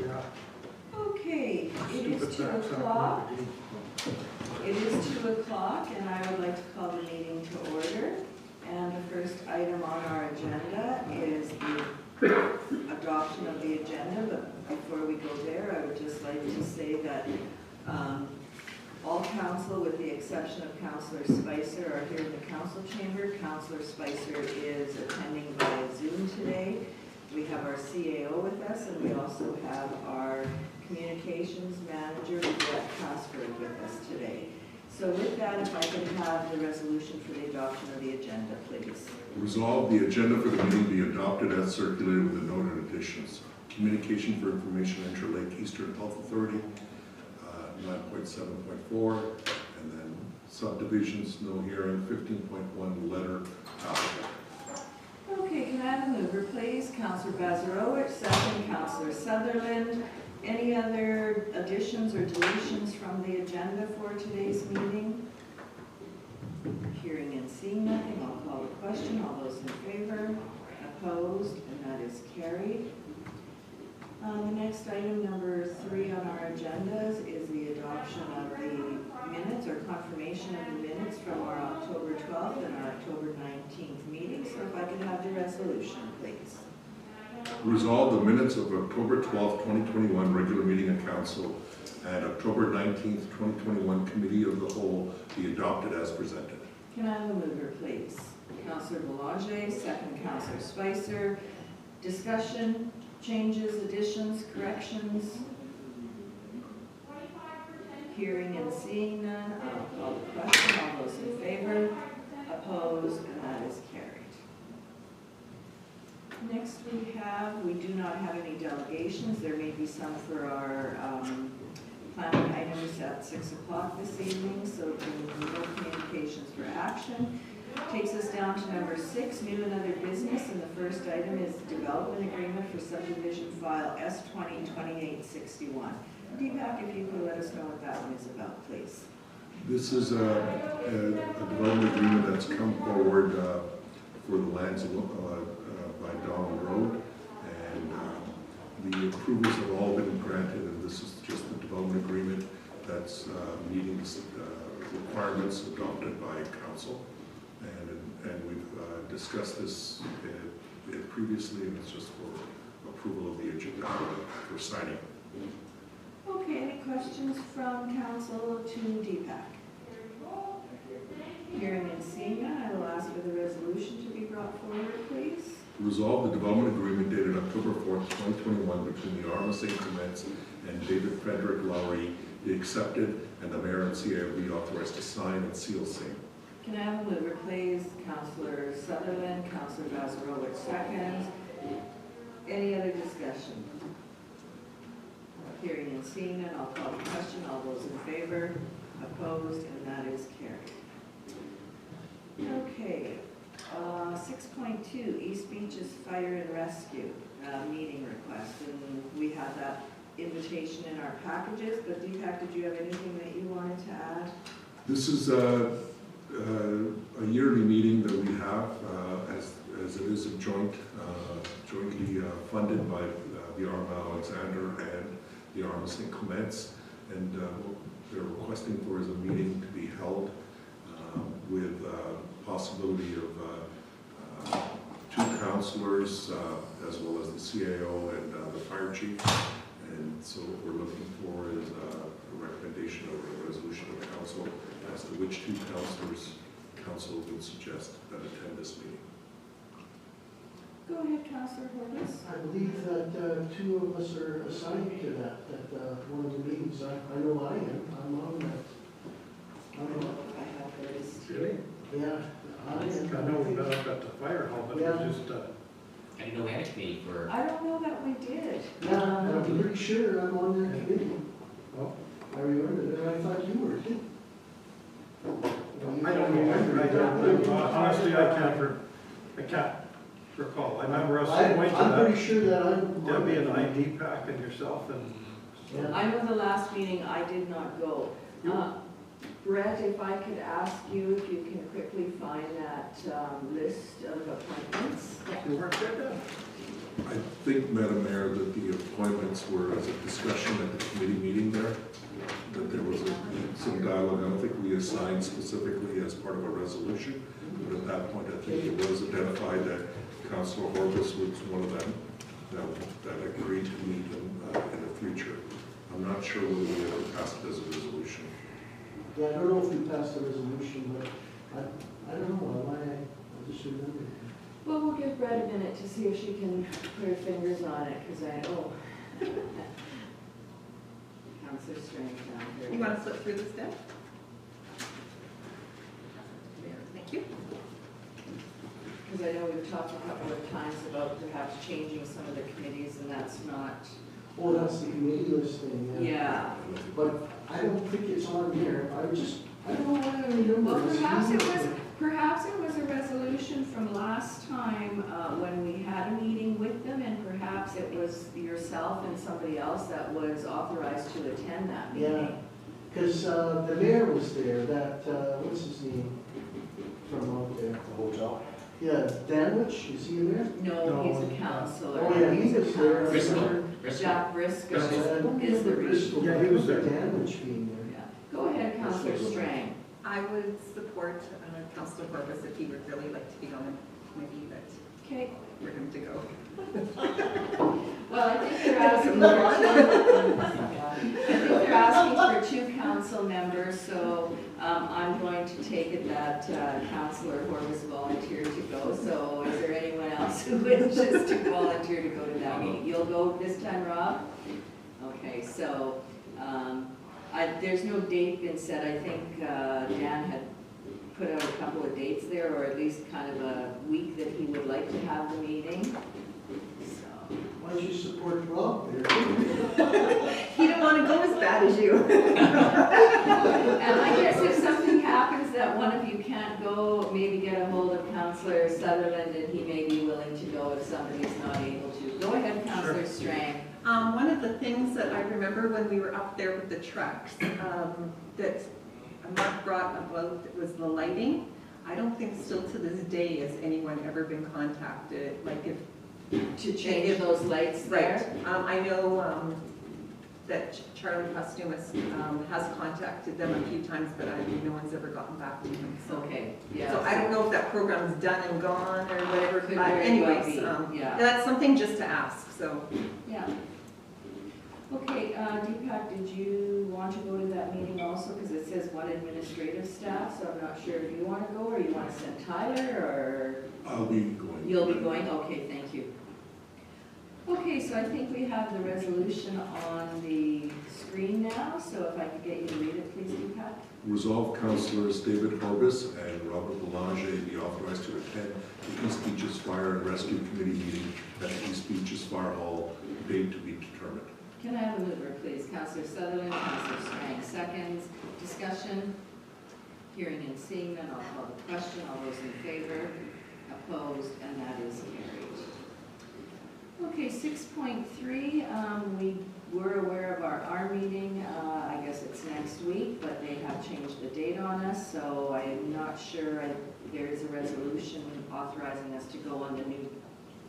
Yeah. Okay, it is Stupid 2 tax o'clock. activity. It is 2 o'clock, and I would like to call the meeting to order. And the first item on our agenda is the adoption of the agenda. But before we go there, I would just like to say that all council, with the exception of Councillor Spicer, are here in the council chamber. Councillor Spicer is attending by Zoom today. We have our CAO with us, and we also have our communications manager, Brett Casford, with us today. So with that, if I could have the resolution for the adoption of the agenda, please. Resolve the agenda for the meeting be adopted as circulated with the noted additions. Communication for information Interlake Eastern Health Authority, 9.7.4, and then subdivisions, no hearing, 15.1 letter applicant. Okay, can I have a mover, please? Councillor Bazarowicz, second. Councillor Sutherland. Any other additions or deletions from the agenda for today's meeting? Hearing and seeing nothing, I'll call the question. All those in favor? Opposed? And that is carried. The next item, number 3 on our agendas, is the adoption of the minutes or confirmation of the minutes from our October 12th and our October 19th meeting. So if I could have the resolution, please. Resolve the minutes of October 12th, 2021 regular meeting of council and October 19th, 2021 committee of the whole be adopted as presented. Can I have a mover, please? Councillor Boulanger, second. Councillor Spicer. Discussion, changes, additions, corrections? Hearing and seeing none, I'll call the question. All those in favor? Opposed? And that is carried. Next we do not have any delegations. There may be some for our planning items at 6 o'clock this evening, so no communications for action. Takes us down to number 6, new and other business, and the first item is development agreement for subdivision file S202861. Deepak, if you could let us know what that one is about, please. This is a development agreement that's come forward for the lands by Donald Road, and the approvals have all been granted, and this is just the development agreement that's meeting the requirements adopted by council. And we've discussed this previously, and it's just for approval of the agenda for signing. Okay, any questions from council to Deepak? Hearing and seeing none, I will ask for the resolution to be brought forward, please. Resolve the development agreement dated October 4th, 2021 between the Arma St. Clements and David Frederick Lowry be accepted, and the mayor and CAO be authorized to sign and seal same. Can I have a mover, please? Councillor Sutherland, Councillor Bazarowicz, seconds. Any other discussion? Hearing and seeing none, I'll call the question. All those in favor? Opposed? And that is carried. Okay, 6.2, East Beaches Fire and Rescue meeting request. And we have that invitation in our packages, but Deepak, did you have anything that you wanted to add? This is a yearly meeting that we have, as it is a jointly funded by the Arma Alexander and the Arma St. Clements, and what they're requesting for is a meeting to be held with possibility of 2 councillors, as well as the CAO and the fire chief. And so what we're looking for is a recommendation or a resolution of the council as to which 2 councillors council would suggest that attend this meeting. Go ahead, Councillor Horvis. I believe that 2 of us are assigned to that one of the meetings. I know I am. I'm on that. I have the list here. Really? Yeah, I I am. know we met up at the fire hall, but Yeah. we just, I didn't know we had a committee for, I don't know that we did. Yeah, I'm pretty sure I'm on that committee. oh, I remember that. I thought you were too. I don't know. Honestly, I can't recall. I remember us going to I'm that. pretty sure that I'm. Debbie and ID pack and yourself and. Yeah. I know the last meeting I did not go. Brett, if I could ask you if you can quickly find that list of appointments. You weren't there then? I think, Madam Mayor, that the appointments were as a discussion at the committee meeting there, that there was some dialogue. I don't think we assigned specifically as part of a resolution, but at that point, I think it was identified that Councilor Horbus was one of them that agreed to meet in the future. I'm not sure whether we ever passed it as a resolution. Yeah, I don't know if we passed the resolution, but I don't know why, I just remember. Well, we'll give Brett a minute to see if she can put her fingers on it, because I know. Counselor Strange down here. You want to flip through this deck? There, thank you. Because I know we've talked a couple of times about perhaps changing some of the committees, and that's not, Oh, that's the committee listing, yeah. yeah. But I don't think it's on there. I don't know why I remember. Well, this. perhaps it was a resolution from last time, when we had a meeting with them, and perhaps it was Yourself and somebody else that was authorized to attend that Yeah, meeting. because the mayor was there, that, what's his name from out there? The hotel? Yeah, Danwich, is he in there? No, he's a counselor. Oh, yeah, he He's a was there. counselor. Bristol. Jack Briscoe I don't is the remember Bristol, Yeah, but he was I remember there. Danwich being there. Yeah. Go ahead, Counselor Strang. I would support Councilor Horbus if he would really like to be on the committee, but Okay. we're him to go. Well, I think they're asking for they're asking for 2 council members, so I'm going to take it that Councilor Horbus volunteered to go. So is there anyone else who wishes to volunteer to go to that meeting? You'll go this time, Rob? Okay, so there's no date been set. I think Dan had put out a couple of dates there, or at least kind of a week that he would like to have the meeting. So. Why don't you support Rob there? He didn't want to go as bad as you. And I guess if something happens that one of you can't go, maybe get a hold of Councillor Sutherland and he may be willing to go if somebody's not able to. Go ahead, Councillor Strang. One of the things that I remember when we were up there with the trucks, that Mark brought about was the lighting. I don't think still to this day has anyone ever been contacted, like if. To change those lights there? Right. I know that Charlie Costumus has contacted them a few times, but no one's ever gotten back to him. So. Okay, yeah. So I don't know if that program's done and gone or whatever, Could but very well anyways, be, yeah. that's something just to ask, so. Yeah. Okay, Deepak, did you want to go to that meeting also? Because it says 1 administrative staff, so I'm not sure if you want to go or you want to send Tyler or I'll be going. you'll be going? Okay, thank you. Okay, so I think we have the resolution on the screen now, so if I could get you to read it, please, Deepak. Resolve Councilors David Horbus and Robert Belanger be authorized to attend the East Beaches Fire and Rescue Committee meeting at the East Beaches Fire Hall, date to be determined. Can I have a mover, please? Councillor Sutherland, Councillor Strang, seconds. Discussion? Hearing and seeing none, I'll call the question. All those in favor? Opposed? And that is carried. Okay, 6.3, we were aware of our meeting. I guess it's next week, but they have changed the date on us, so I am not sure. There is a resolution authorizing us to go on the new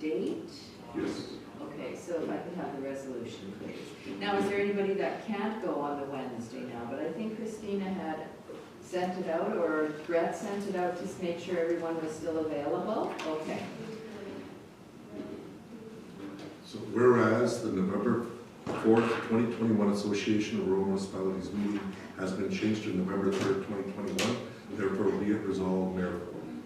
date. Yes. Okay, so if I could have the resolution, please. Now, is there anybody that can't go on the Wednesday now? But I think Christina had sent it out, or Brett sent it out to make sure everyone was still available? Okay. So whereas the November 4th, 2021 Association of Rural Municipalities meeting has been changed to November 3rd, 2021, therefore be it resolved, Mayor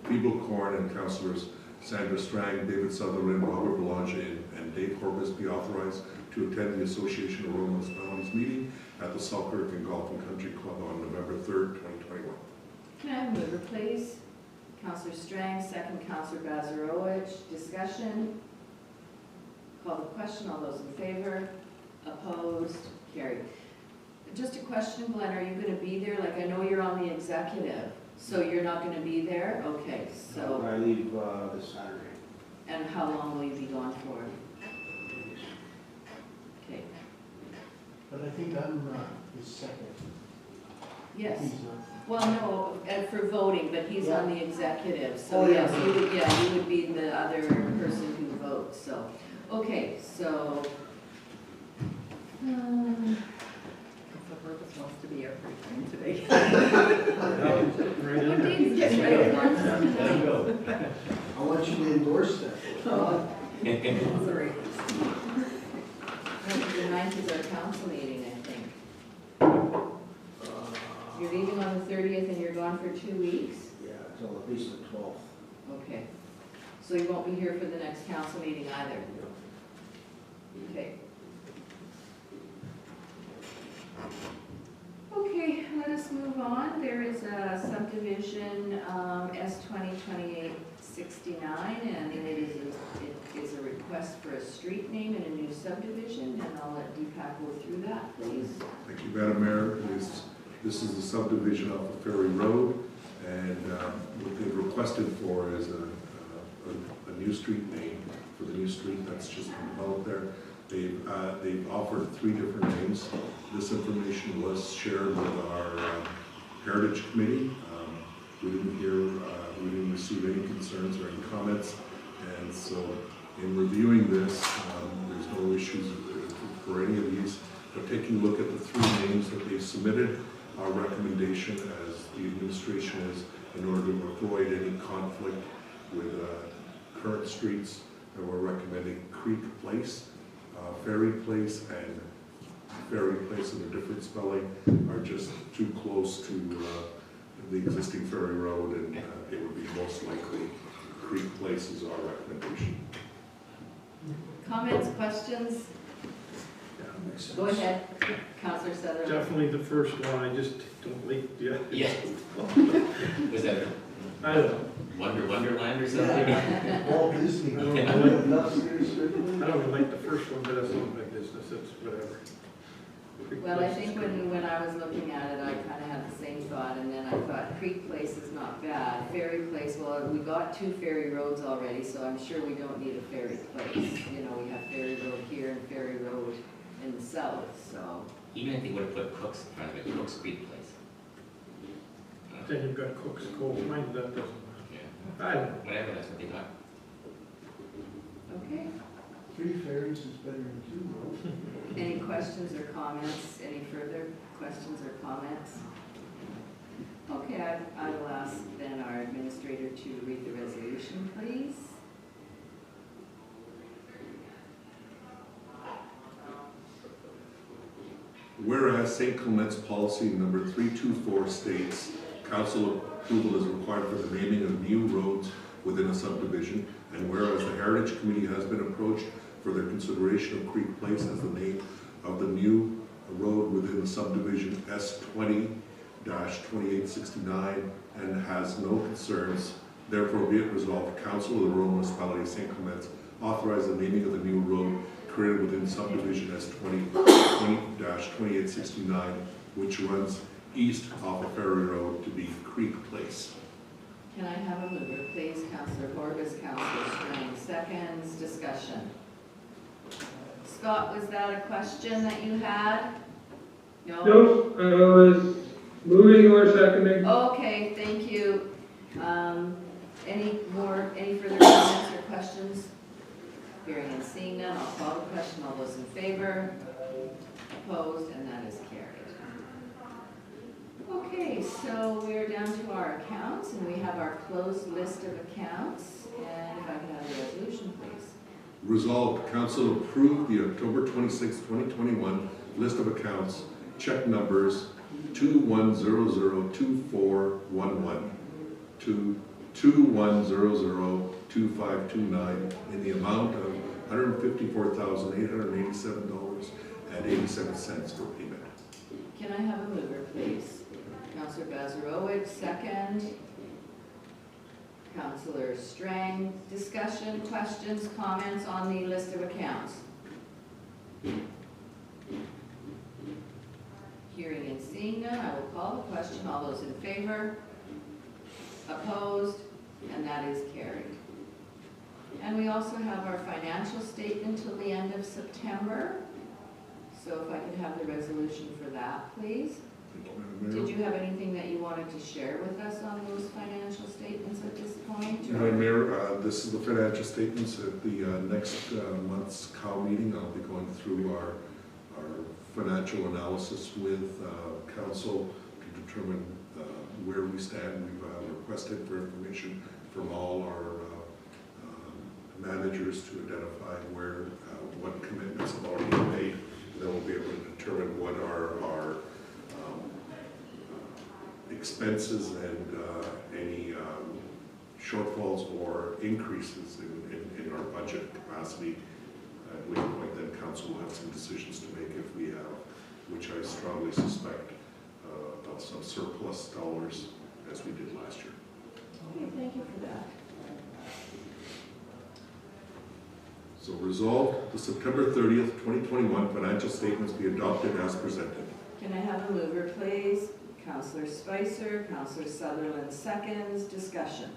Feeble-Corn and Councilors Sandra Strang, David Sutherland, Robert Belanger, and Dave Horbus be authorized to attend the Association of Rural Municipalities meeting at the Selkirk and Golf and Country Club on November 3rd, 2021. Can I have a mover, please? Councillor Strang, second Councillor Bazarowicz. Discussion? Call the question. All those in favor? Opposed? Carried. Just a question, Glenn, are you going to be there? Like, I know you're on the executive, so you're not going to be there? Okay, so, I leave this Saturday. and how long will you be gone for? Okay, But I think I'm his second. yes. He's not. Well, no, for voting, but he's on the executive, so Oh, yeah. yes, you would be the other person who votes, so. So, The purpose wants to be our free time today. Right in What there. day is this? Right on. I want you to endorse that. oh, Sorry. the 9th is our council meeting, I think. You're leaving on the 30th and you're gone for 2 weeks? Yeah, until at least the 12th. Okay. So you won't be here for the next council meeting either? Okay. Okay, let us move on. There is a subdivision, S 2028-69, and it is a request for a street name in a new subdivision, and I'll let Deepak go through that, please. Thank you, Madam Mayor. This is a subdivision off of Ferry Road, and what they've requested for is a new street name for the new street that's just been developed there. They've offered 3 different names. This information was shared with our Heritage Committee. We didn't receive any concerns or any comments, and so in reviewing this, there's no issues for any of these. But taking a look at the 3 names that they've submitted, our recommendation as the administration is, in order to avoid any conflict with current streets, that we're recommending Creek Place, Ferry Place, and Ferry Place in a different spelling are just too close to the existing Ferry Road, and it would be most likely Creek Place is our recommendation. Comments, questions? Makes sense. Go ahead, Councillor Sutherland. Definitely the first one, I just don't like, yeah. Yeah. Was that I don't know. Wonderland or something? Walt Disney. I don't know. Industrial Circle. I don't even like the first one, but that's not my business, it's whatever. Well, I think when I was looking at it, I kind of had the same thought, and then I thought Creek Place is not bad. Ferry Place, well, we got 2 ferry roads already, so I'm sure we don't need a ferry place. You know, we have Ferry Road here and Ferry Road in the south, so. Even if they would have put Cook's in front of it, Cook's Creek Place. Then you've got Cook's Cove, mine, that doesn't Yeah. matter. I don't know. Whatever, that's what they got. Okay. 3 ferries is better than 2, Any questions or comments? Any further questions or comments? Okay, I will ask then our administrator to read the resolution, please. Whereas St. Clement's policy number 324 states, council approval is required for the naming of new roads within a subdivision, and whereas the Heritage Committee has been approached for their consideration of Creek Place as the name of the new road within the subdivision S 20-2869 and has no concerns, therefore be it resolved, Council of the Rural Municipality of St. Clement's authorize the naming of the new road created within subdivision S 20-2869, which runs east off of Ferry Road to be Creek Place. Can I have a mover, please? Councillor Horbus, Councillor Strang, seconds, discussion. Scott, was that a question that you had? No? No, I was moving or seconding. Okay, thank you. Any further comments or questions? Hearing and seeing none, I'll call the question. All those in favor? Opposed? And that is carried. Okay, so we're down to our accounts, and we have our closed list of accounts. And if I could have the resolution, please. Resolved, Council approved the October 26, 2021 list of accounts, check numbers 21002411 to 21002529 in the amount of $154,887.87 for payment. Can I have a mover, please? Councillor Bazarowicz, second. Councillor Strang, discussion, questions, comments on the list of accounts? Hearing and seeing none, I will call the question. All those in favor? Opposed? And that is carried. And we also have our financial statement till the end of September. So if I could have the resolution for that, please. Thank you, Madam Mayor. Did you have anything that you wanted to share with us on those financial statements at this point? or- Madam Mayor, this is the financial statements at the next month's COW meeting. I'll be going through our financial analysis with council to determine where we stand. We've requested for information from all our managers to identify what commitments have already been made. Then we'll be able to determine what are our expenses and any shortfalls or increases in our budget capacity. At which point then council will have some decisions to make if we have, which I strongly suspect, of some surplus dollars as we did last year. Okay, thank you for that. So resolved, the September 30th, 2021 financial statements be adopted as presented. Can I have a mover, please? Councillor Spicer, Councillor Sutherland seconds, discussion.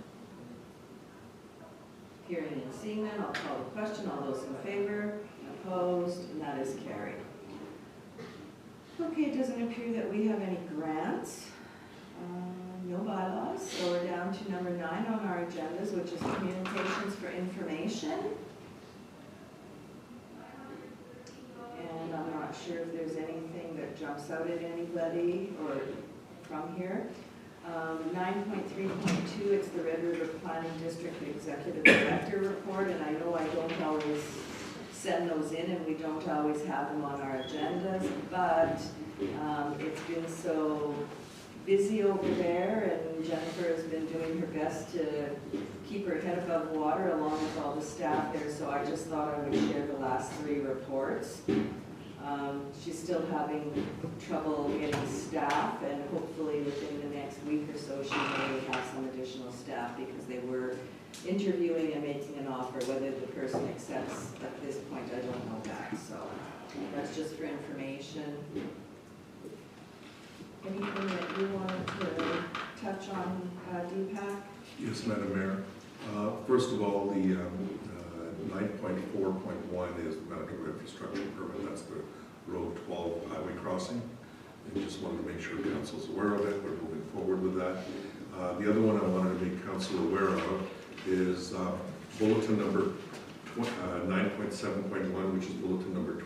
Hearing and seeing none, I'll call the question. All those in favor, opposed, and that is carried. Okay, it doesn't appear that we have any grants, no bylaws, so we're down to number 9 on our agendas, which is communications for information. And I'm not sure if there's anything that jumps out at anybody or from here. 9.3.2, it's the Red River Planning District Executive Director Report, and I know I don't always send those in and we don't always have them on our agendas, but it's been so busy over there, and Jennifer has been doing her best to keep her head above water along with all the staff there, so I just thought I would share the last 3 reports. She's still having trouble getting staff, and hopefully within the next week or so she may have some additional staff, because they were interviewing and making an offer. Whether the person accepts at this point, I don't know that, so that's just for information. Anything that you wanted to touch on, Deepak? Yes, Madam Mayor. First of all, the 9.4.1 is the Manitoba Infrastructure Permit. That's the Road 12 highway crossing. And just wanted to make sure council's aware of it. We're moving forward with that. The other one I wanted to make council aware of is bulletin number 9.7.1, which is bulletin number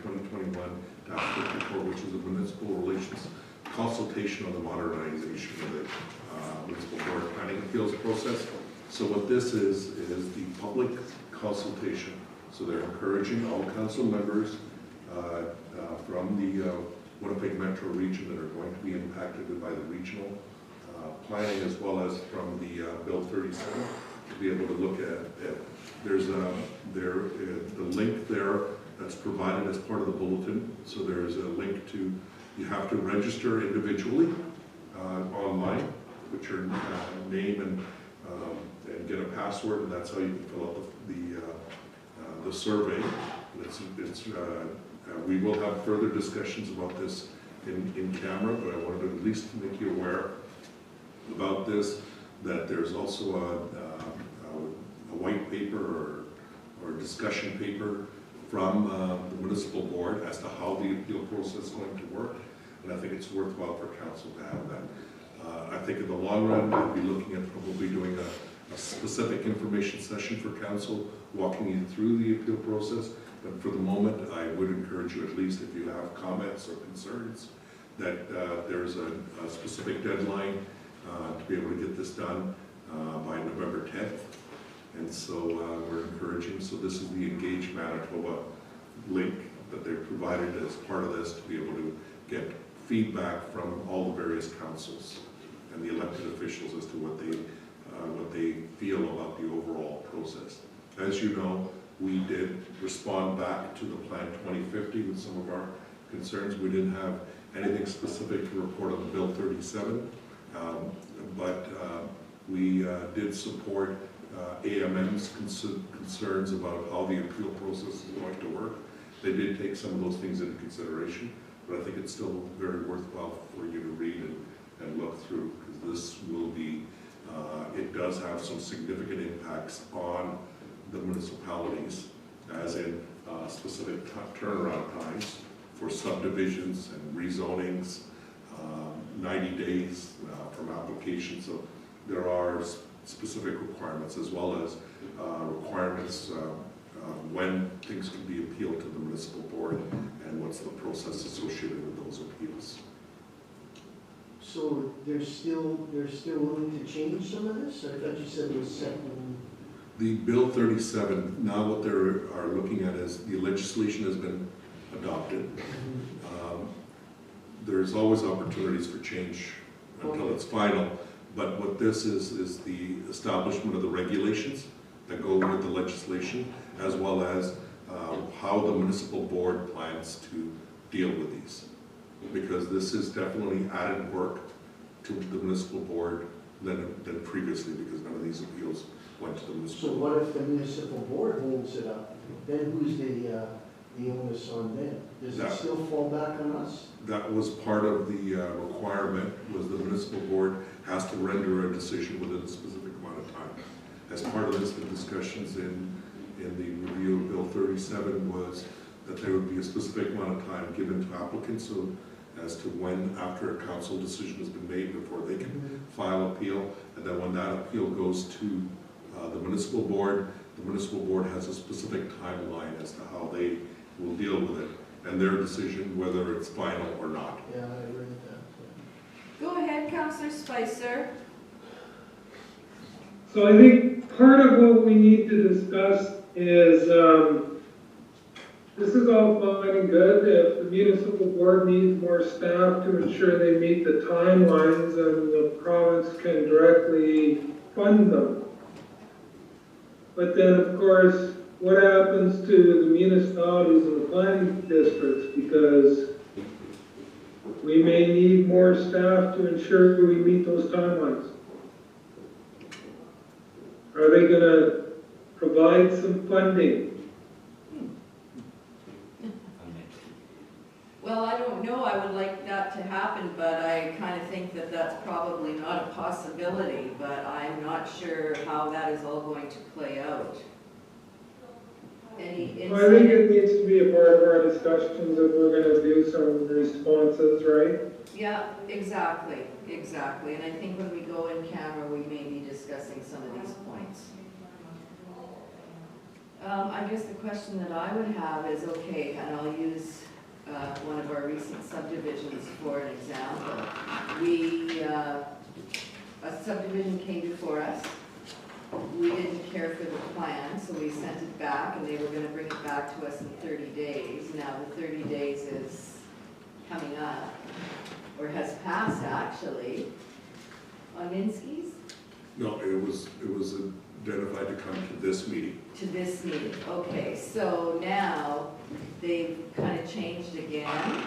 2021-54, which is a municipal relations consultation on the modernization of the municipal board planning appeals process. So what this is the public consultation. So they're encouraging all council members from the Winnipeg Metro region that are going to be impacted by the regional planning, as well as from the Bill 37, to be able to look at there's the link there that's provided as part of the bulletin. So there's a link to, you have to register individually online, put your name and get a password, and that's how you can fill out the survey. We will have further discussions about this in camera, but I wanted to at least make you aware about this, that there's also a white paper or discussion paper from the municipal board as to how the appeal process is going to work, and I think it's worthwhile for council to have that. I think in the long run, I'll be looking at probably doing a specific information session for council, walking you through the appeal process. But for the moment, I would encourage you, at least if you have comments or concerns, that there's a specific deadline to be able to get this done by November 10th. And so we're encouraging, so this is the Engage Manitoba link that they've provided as part of this, to be able to get feedback from all the various councils and the elected officials as to what they feel about the overall process. As you know, we did respond back to the Plan 2050 with some of our concerns. We didn't have anything specific to report on the Bill 37, but we did support AMM's concerns about how the appeal process is going to work. They did take some of those things into consideration, but I think it's still very worthwhile for you to read and look through, because this will be, it does have some significant impacts on the municipalities, as in specific turnaround times for subdivisions and rezonings, 90 days from application, so there are specific requirements as well as requirements when things can be appealed to the municipal board and what's the process associated with those appeals. So they're still willing to change some of this? I thought you said it was set in. The Bill 37, now what they are looking at is the legislation has been adopted. There's always opportunities for change until it's final, but what this is the establishment of the regulations that go with the legislation, as well as how the municipal board plans to deal with these. Because this is definitely added work to the municipal board than previously, because none of these appeals went to the municipal. So what if the municipal board holds it up? Then who's the onus on them? Does it still fall back on us? That was part of the requirement, was the municipal board has to render a decision within a specific amount of time. As part of this, the discussions in the review of Bill 37 was that there would be a specific amount of time given to applicants, so as to when, after a council decision has been made, before they can file appeal, and then when that appeal goes to the municipal board has a specific timeline as to how they will deal with it, and their decision whether it's final or not. Yeah, I read that. Go ahead, Councillor Spicer. So I think part of what we need to discuss is, this is all fine and good. If the municipal board needs more staff to ensure they meet the timelines, and the province can directly fund them. But then, of course, what happens to the municipalities and the planning districts? Because we may need more staff to ensure we meet those timelines. Are they gonna provide some funding? Well, I don't know, I would like that to happen, but I kind of think that that's probably not a possibility, but I'm not sure how that is all going to play out. Any insight? Well, I think it needs to be a part of our discussions if we're gonna do some responses, right? Yeah, exactly, and I think when we go in camera, we may be discussing some of these points. I guess the question that I would have is, okay, and I'll use one of our recent subdivisions for an example. A subdivision came before us. We didn't care for the plan, so we sent it back, and they were gonna bring it back to us in 30 days. Now the 30 days is coming up, or has passed actually, on Minsky's, No, it was identified to come to this meeting. to this meeting. Okay, so now they've kind of changed again.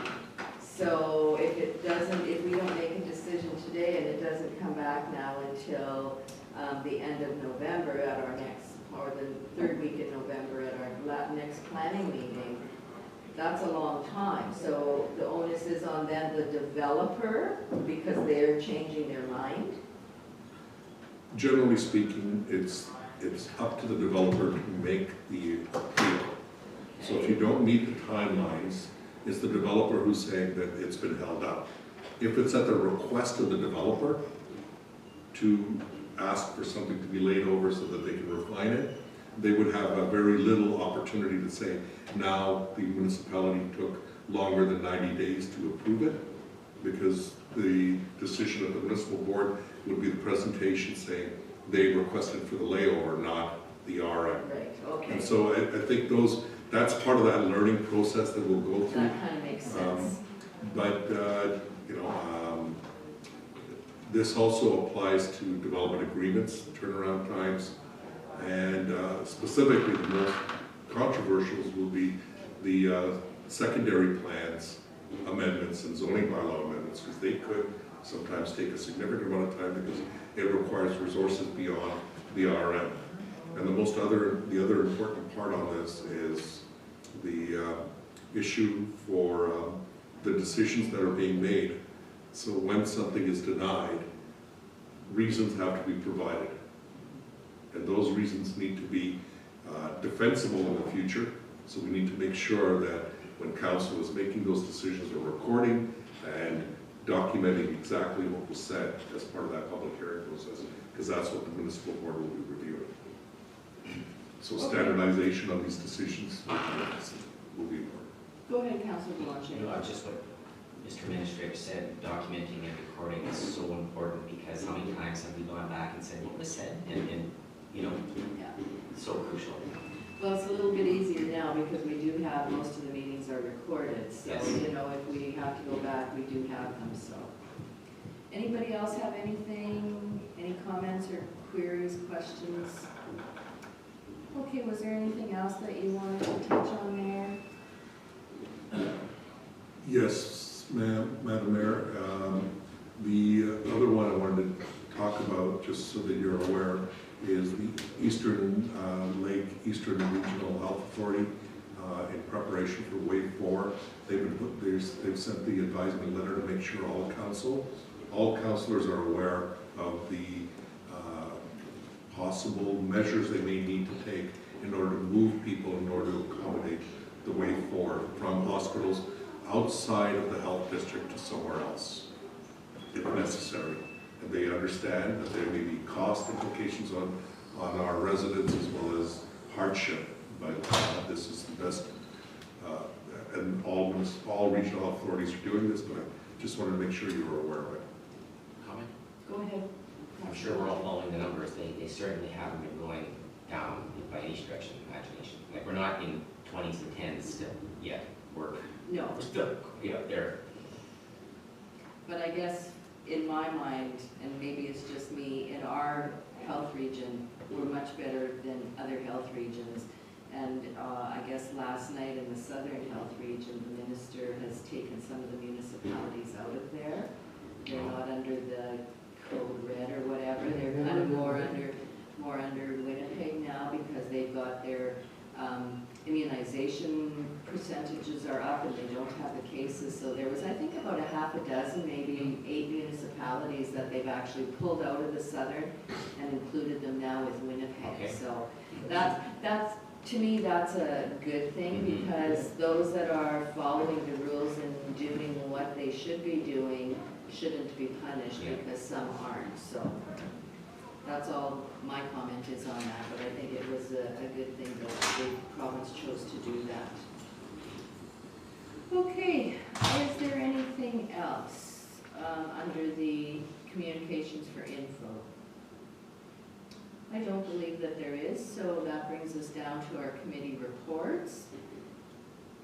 So if we don't make a decision today and it doesn't come back now until the end of November at our next, or the third week in November at our next planning meeting, that's a long time. So the onus is on then the developer because they're changing their mind. Generally speaking, it's up to the developer to make the appeal. So if you don't meet the timelines, it's the developer who's saying that it's been held up. If it's at the request of the developer to ask for something to be laid over so that they can refine it, they would have a very little opportunity to say, now the municipality took longer than 90 days to approve it, because the decision of the municipal board would be the presentation saying they requested for the layover, not the RM. Right, okay. And so I think that's part of that learning process that we'll go through. That kind of makes sense. But, this also applies to development agreements, turnaround times, and specifically the most controversials will be the secondary plans amendments and zoning bylaw amendments, because they could sometimes take a significant amount of time because it requires resources beyond the RM. And the other important part on this is the issue for the decisions that are being made. So when something is denied, reasons have to be provided. And those reasons need to be defensible in the future. So we need to make sure that when council is making those decisions or recording and documenting exactly what was said as part of that public hearing process, because that's what the municipal board will be reviewing. So standardization on these decisions will be important. Go ahead, Councillor Belanger. You know, just what Mr. Administrator said, documenting and recording is so important, because how many times have we gone back and said what was said, and you know, Yeah. so crucial. Well, it's a little bit easier now because we do have, most of the meetings are recorded, so, Yes. you know, if we have to go back, we do have them, so. Anybody else have anything, any comments or queries, questions? Okay, was there anything else that you wanted to touch on there? Yes, Madam Mayor. The other one I wanted to talk about, just so that you're aware, is the Eastern Lake Eastern Regional Health Authority in preparation for Wave 4. They've sent the advisement letter to make sure all councilors are aware of the possible measures they may need to take in order to move people, in order to accommodate the Wave 4 from hospitals outside of the health district to somewhere else, if necessary. And they understand that there may be cost implications on our residents as well as hardship, but this is the best, and all regional authorities are doing this, but I just wanted to make sure you were aware of it. Comment? Go ahead. I'm sure we're all following the numbers. They certainly haven't been going down by any stretch of the imagination. Like, we're not in 20s and 10s still yet. We're No, still, you know, there. but I guess in my mind, and maybe it's just me, in our health region, we're much better than other health regions. And I guess last night in the Southern Health Region, the minister has taken some of the municipalities out of there. They're not under the code red or whatever. They're kind of more under Winnipeg now, because they've got their immunization percentages are up and they don't have the cases. So there was, I think, about a half a dozen, maybe 8 municipalities that they've actually pulled out of the Southern and included them now with Winnipeg. Okay. So that's to me, that's a good thing, because those that are following the rules and doing what they should be doing shouldn't be punished, Yeah. because some aren't. So that's all my comment is on that, but I think it was a good thing that the province chose to do that. Okay, is there anything else under the communications for info? I don't believe that there is, so that brings us down to our committee reports.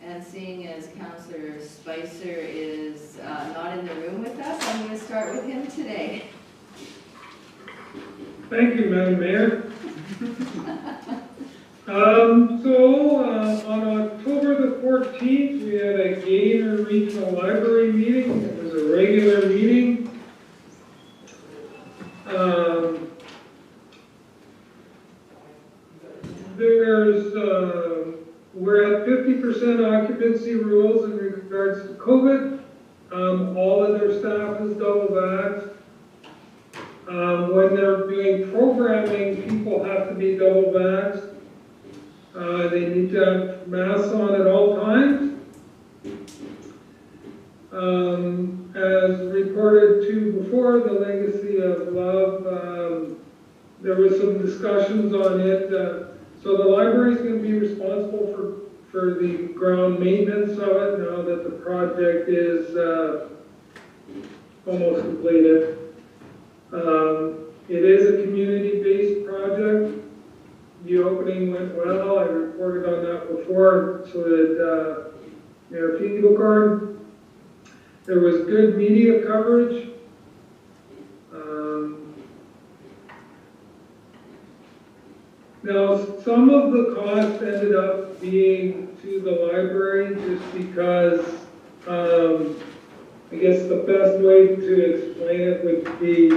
And seeing as Councillor Spicer is not in the room with us, I'm going to start with him today. Thank you, Madam Mayor. On October the 14th, we had a Gaynor Regional Library meeting. It was a regular meeting. We're at 50% occupancy rules in regards to COVID. All of their staff is double vaxxed. When they're doing programming, people have to be double vaxxed. They need to have masks on at all times. As reported to before, the Legacy of Love, there was some discussions on it. So the library is going to be responsible for the ground maintenance of it now that the project is almost completed. It is a community-based project. The opening went well. I reported on that before, so did Mayor Fiegel. There was good media coverage. Now, some of the cost ended up being to the library just because, I guess the best way to explain it would be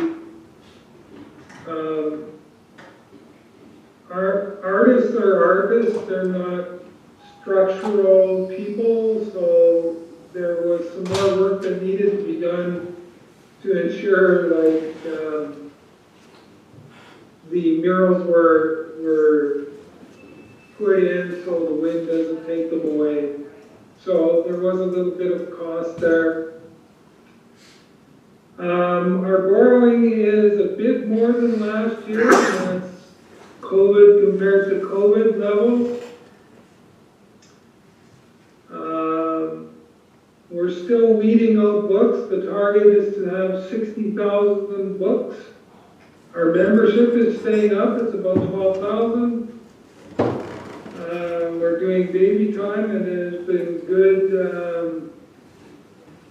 artists are artists, they're not structural people, so there was some more work that needed to be done to ensure like the murals were put in so the wind doesn't take them away. So there was a little bit of cost there. Our borrowing is a bit more than last year, and that's COVID compared to COVID levels. We're still meeting all books. The target is to have 60,000 books. Our membership is staying up. It's about 12,000. We're doing baby time, and it has been good,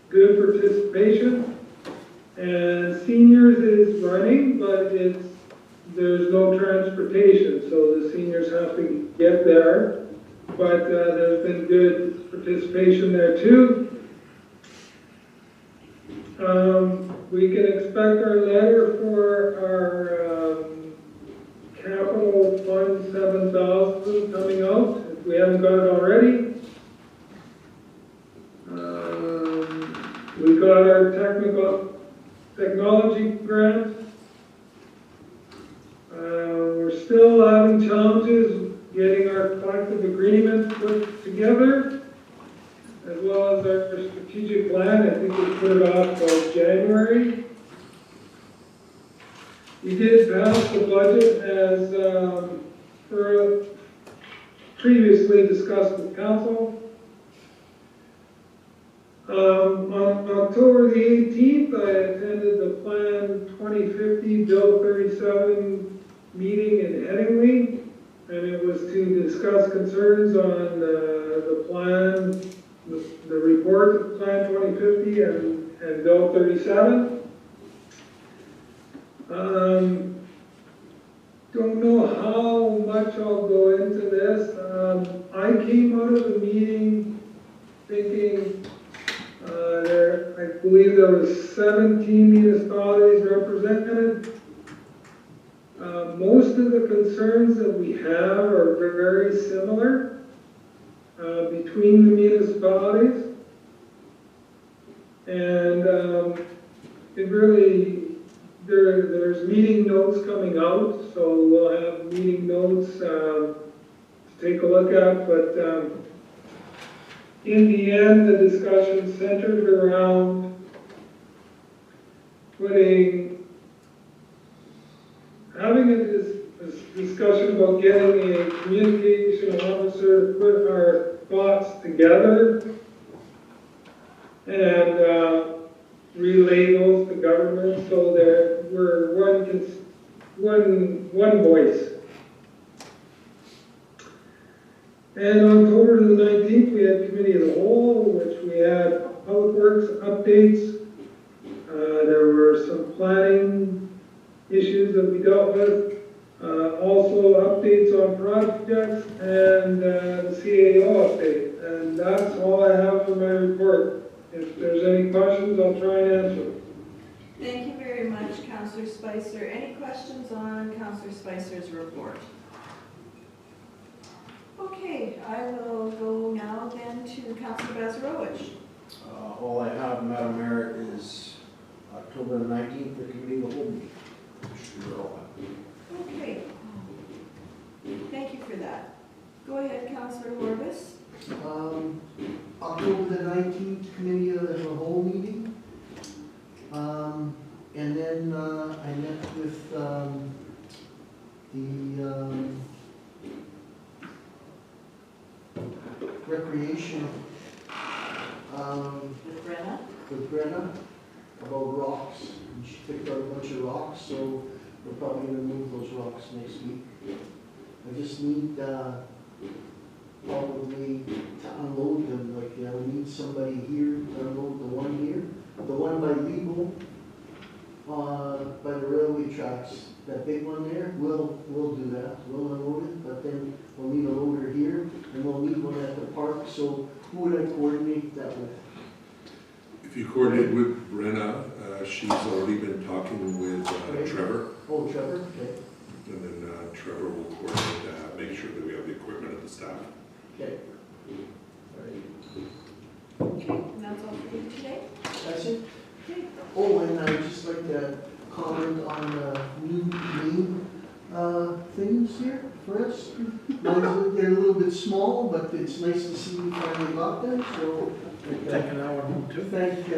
good participation. And seniors is running, but there's no transportation, so the seniors have to get there. But there's been good participation there too. We can expect our letter for our capital fund 7,000 coming out, if we haven't got it already. We got our technology grant. We're still having challenges getting our collective agreement put together, as well as our strategic plan. I think we put it off till January. We did pass the budget as previously discussed with council. On October the 18th, I attended the Plan 2050 Bill 37 meeting in Headingley, and it was to discuss concerns on the plan, the report of Plan 2050 and Bill 37. Don't know how much I'll go into this. I came out of the meeting thinking I believe there was 17 municipalities represented. Most of the concerns that we have are very similar between the municipalities. And it really, there's meeting notes coming out, so we'll have meeting notes to take a look at, but in the end, the discussion centered around having a discussion about getting a communication officer to put our thoughts together and relay those to government so that we're one voice. And on October the 19th, we had Committee of the Whole, which we had Public Works updates. There were some planning issues that we dealt with. Also updates on projects and the CAO update. And that's all I have for my report. If there's any questions, I'll try and answer them. Thank you very much, Councillor Spicer. Any questions on Councillor Spicer's report? Okay, I will go now then to Councillor Bazarowicz. All I have, Madam Mayor, is October 19th, the Committee of the Whole meeting. Okay. Thank you for that. Go ahead, Councillor Horvis. October the 19th, Committee of the Whole meeting. And then I met with the recreation with Brenna about rocks. And she picked out a bunch of rocks, so we're probably going to move those rocks next week. I just need probably to unload them. Like, I need somebody here to unload the one here. The one by Legal, by the railway tracks. That big one there, we'll do that. We'll unload it, but then we'll need a loader here, and we'll need one at the park. So who would I coordinate that with? If you coordinate with Brenna, she's already been talking with Okay. Trevor, Oh, Trevor, okay. and then Trevor will coordinate to make sure that we have the equipment and the staff. Okay. All right. Okay, and that's all for you today? That's it? Okay. Oh, and I'd just like to comment on new name things here. for us. Mine's, they're a little bit small, but it's nice to see we finally got them, so. Take an hour home too. Thank you.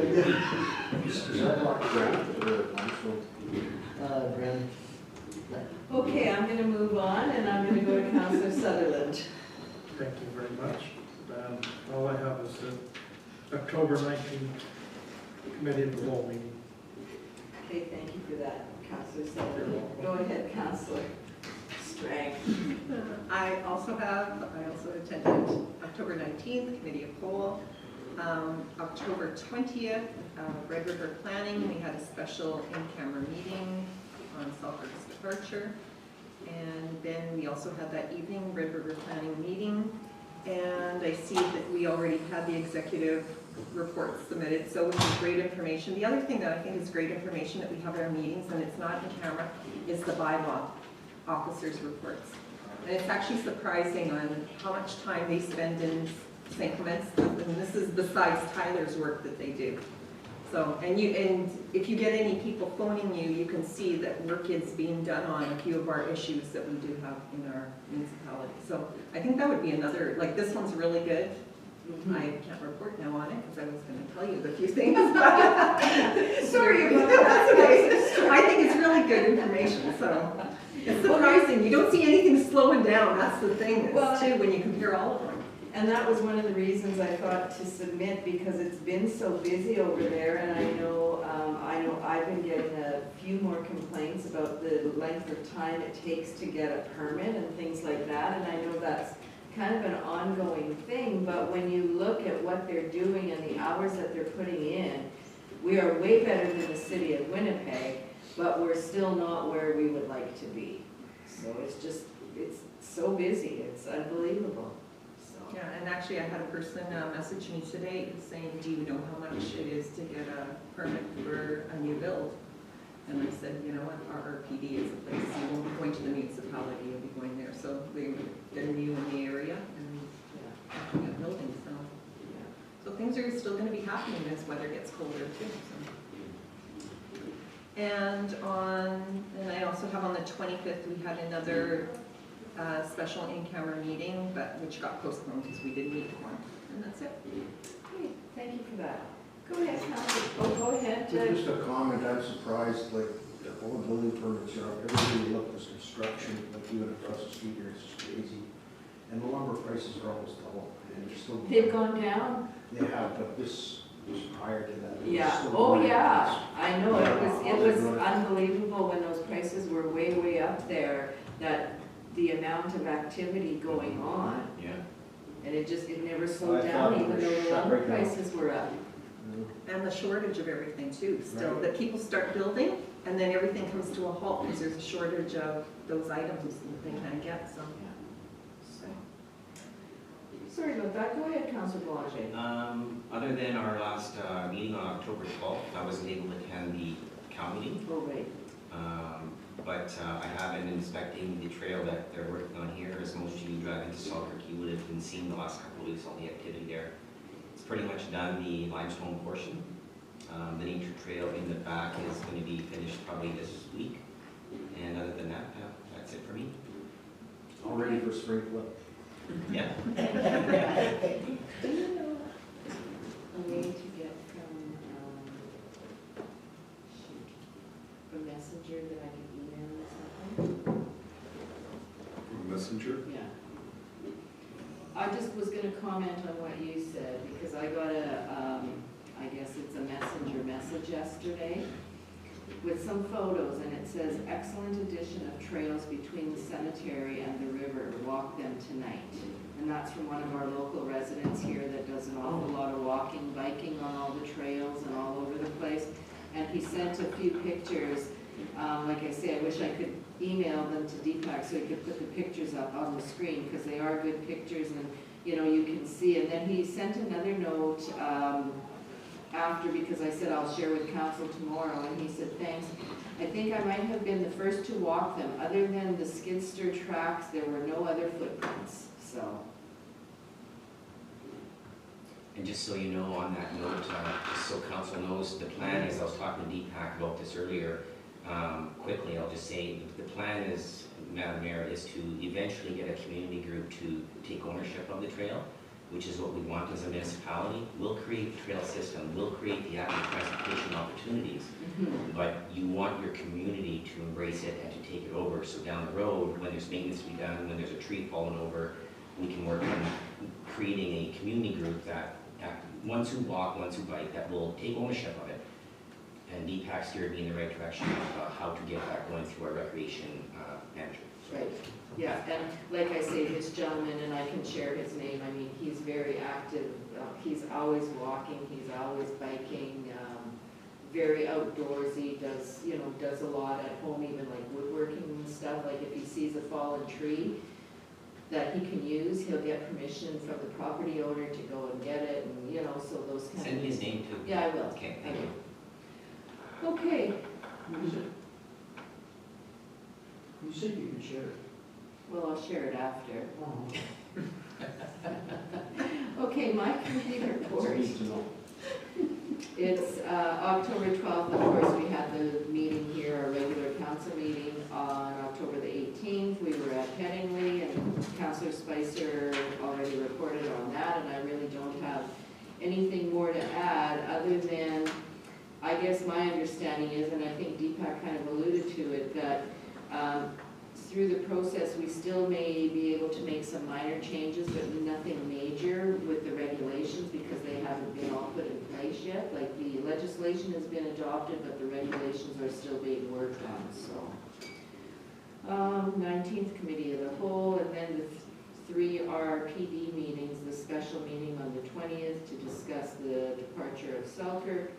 Is that like Grant or Mansfield? Brandon. Okay, I'm gonna move on, and I'm gonna go to Councillor Sutherland. Thank you very much. All I have is the October 19th Committee of the Whole meeting. Okay, thank you for that, Councillor Sutherland. Go ahead, Councillor Strang. I also attended October 19th, Committee of Whole. October 20th, Red River Planning, we had a special in-camera meeting on Salford's departure. And then we also had that evening Red River Planning meeting. And I see that we already had the executive report submitted, so which is great information. The other thing that I think is great information that we have at our meetings, and it's not in camera, is the bylaw officers' reports. And it's actually surprising on how much time they spend in St. Clements, and this is besides Tyler's work that they do. So, and if you get any people phoning you, you can see that work is being done on a few of our issues that we do have in our municipality. So I think that would be another, like this one's really good. I can't report now on it because I was going to tell you the few things. Sorry about That's that. okay. I think it's really good information, so. It's surprising, you don't see anything slowing down, that's the thing, Well, too, when you compare all of them. And that was one of the reasons I thought to submit, because it's been so busy over there, and I know I've been getting a few more complaints about the length of time it takes to get a permit and things like that, and I know that's kind of an ongoing thing, but when you look at what they're doing and the hours that they're putting in, we are way better than the city of Winnipeg, but we're still not where we would like to be. So it's so busy, it's unbelievable. Yeah, and actually I had a person message me today saying, do you know how much it is to get a permit for a new build? And I said, you know what, our RPD is a place, you won't be going to the municipality, you'll be going there. So they're new in the area and looking at buildings, so things are still going to be happening as weather gets colder too. So. And I also have on the 25th, we had another special in-camera meeting, but which got postponed because we didn't meet one, and that's it. Great, thank you for that. Go ahead, Councilor. Oh, go ahead. Just a comment, I'm surprised, like, all the building permits are up, everybody look this construction, like even across the street here, it's just crazy. And the lumber prices are almost double, and they're still. They've gone down? They have, but this was prior to that. It was Yeah, still oh going. yeah, I know, it was unbelievable when those prices were way, way up there, that the amount of activity going on, Yeah. and it never slowed I down, thought it even was though the shut lumber right down. prices were up. And the shortage of everything too, still, Right. that people start building and then everything comes to a halt because there's a shortage of those items that they can't get, so. Sorry about that, go ahead, Councilor Boulanger. Other than our last meeting on October 12th, I wasn't able to attend the cow meeting. Oh, right. But I have been inspecting the trail that they're working on here. As most of you drive into Selkirk, you would have been seeing the last couple of weeks on the activity there. It's pretty much done, the limestone portion. The nature trail in the back is going to be finished probably this week. And other than that, that's it for me. All ready for spring flip. Yeah. Do you know a way to get from Messenger that I can email or something? Messenger? Yeah. I just was gonna comment on what you said, because I got I guess it's a Messenger message yesterday with some photos, and it says, excellent addition of trails between the cemetery and the river, walk them tonight. And that's from one of our local residents here that does an awful lot of walking, biking on all the trails and all over the place. And he sent a few pictures. Like I say, I wish I could email them to Deepak so he could put the pictures up on the screen, because they are good pictures and, you know, you can see. And then he sent another note after, because I said I'll share with council tomorrow, and he said, thanks. I think I might have been the first to walk them. Other than the skidster tracks, there were no other footprints, so. And just so you know, on that note, just so council knows, the plan is, I was talking to Deepak about this earlier, Quickly, I'll just say, the plan is, Madam Mayor, is to eventually get a community group to take ownership of the trail, which is what we want as a municipality. We'll create the trail system, we'll create the active transportation opportunities, but you want your community to embrace it and to take it over, so down the road, when there's maintenance to be done, when there's a tree fallen over, we can work on creating a community group that ones who walk, ones who bike, that will take ownership of it. And Deepak steered me in the right direction of how to get that going through our recreation manager. Right, yeah, and like I say, this gentleman, and I can share his name, I mean, he's very active, he's always walking, he's always biking, very outdoorsy, does a lot at home, even like woodworking and stuff, like if he sees a fallen tree that he can use, he'll get permission from the property owner to go and get it, and, so those kind of. Send me his name too. Yeah, I will. Okay, thank you. Okay, You said you could share it. well, I'll share it after. Oh. Okay, my committee report. Need to know. It's October 12th, of course, we had the meeting here, our regular council meeting on October the 18th. We were at Headingley, and Councillor Spicer already reported on that, and I really don't have anything more to add, other than, I guess my understanding is, and I think Deepak kind of alluded to it, that through the process, we still may be able to make some minor changes, but nothing major with the regulations, because they haven't been all put in place yet. Like, the legislation has been adopted, but the regulations are still being worked on, so. 19th Committee of the Whole, and then the 3 RRPD meetings, the special meeting on the 20th to discuss the departure of Selkirk,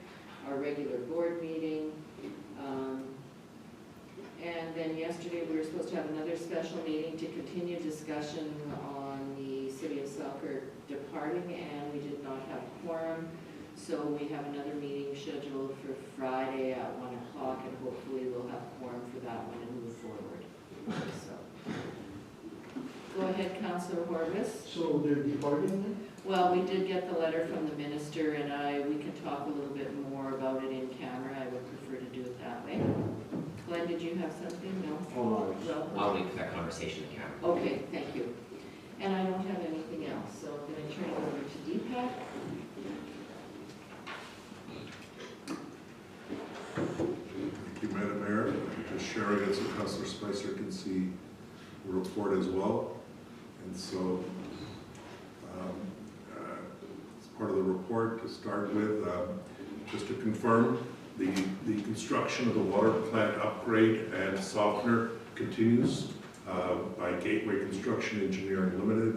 our regular board meeting. And then yesterday, we were supposed to have another special meeting to continue discussion on the City of Selkirk departing, and we did not have quorum. So we have another meeting scheduled for Friday at 1 o'clock, and hopefully we'll have quorum for that one and move forward. So, go ahead, Councillor Horvis. So they're departing then? Well, we did get the letter from the minister, and we can talk a little bit more about it in camera. I would prefer to do it that way. Glenn, did you have something? No? Oh, no. Well, I'll leave that conversation in camera. okay, thank you. And I don't have anything else, so I'm going to turn it over to Deepak. Thank you, Madam Mayor. Just sharing it so Councillor Spicer can see the report as well. And so, as part of the report, to start with, just to confirm, the construction of the water plant upgrade and softener continues by Gateway Construction Engineering Limited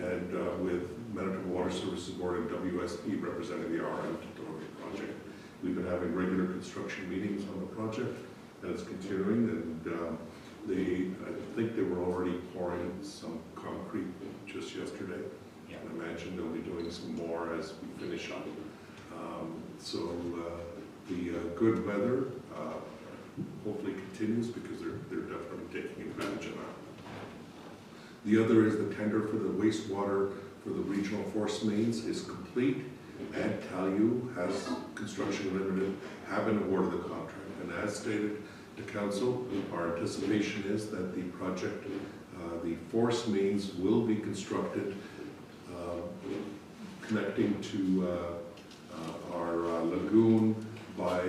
and with Manitoba Water Services Board and WSP representing the RM Delivery project. We've been having regular construction meetings on the project, and it's continuing. And I think they were already pouring some concrete just yesterday. Yeah. And I imagine they'll be doing some more as we finish up. The good weather hopefully continues, because they're definitely taking advantage of that. The other is the tender for the wastewater for the regional force mains is complete, and Talu has Construction Limited have been awarded the contract. And as stated to council, our anticipation is that the project, the force mains will be constructed connecting to our lagoon by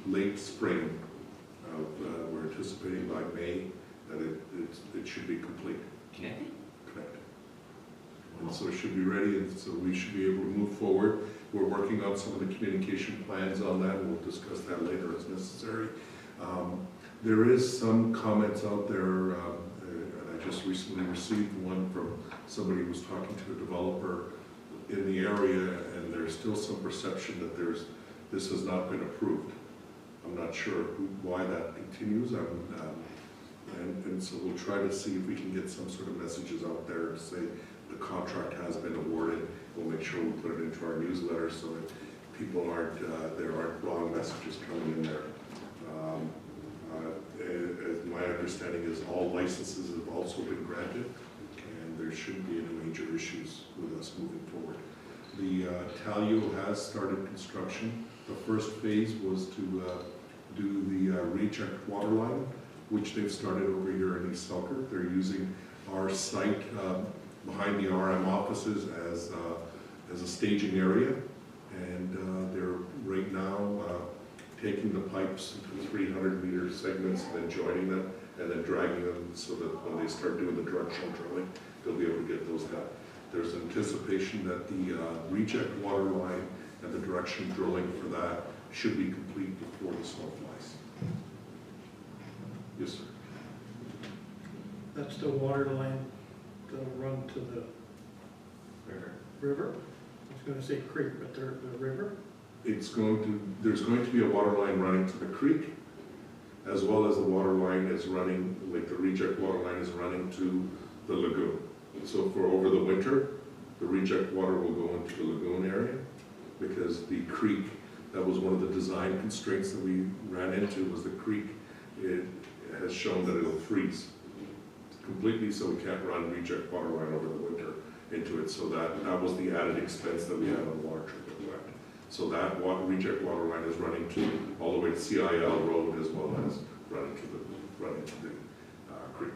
late spring. We're anticipating by May that it should be complete. Connected? Connected. And so it should be ready, and so we should be able to move forward. We're working on some of the communication plans on that, and we'll discuss that later as necessary. There is some comments out there, and I just recently received one from somebody who was talking to a developer in the area, and there's still some perception that this has not been approved. I'm not sure why that continues, and so we'll try to see if we can get some sort of messages out there to say the contract has been awarded. We'll make sure we put it into our newsletter so that people there aren't wrong messages coming in there. As my understanding is, all licenses have also been granted, and there shouldn't be any major issues with us moving forward. The Talu has started construction. The first phase was to do the rechecked water line, which they've started over here in East Selkirk. They're using our site behind the RM offices as a staging area. And they're right now taking the pipes into 300-meter segments and then joining them and then dragging them so that when they start doing the directional drilling, they'll be able to get those done. There's anticipation that the reject water line and the direction drilling for that should be complete before the snow flies. Yes, sir. That's the water line that'll run to the river. I was gonna say creek, but the river. There's going to be a water line running to the creek, as well as the water line is running, like the reject water line is running to the lagoon. So for over the winter, the reject water will go into the lagoon area, because the creek, that was one of the design constraints that we ran into, was the creek, it has shown that it'll freeze completely, so we can't run reject water line over the winter into it. So that was the added expense that we had on the water treatment plant. So that reject water line is running to all the way to CIL Road, as well as running to the creek.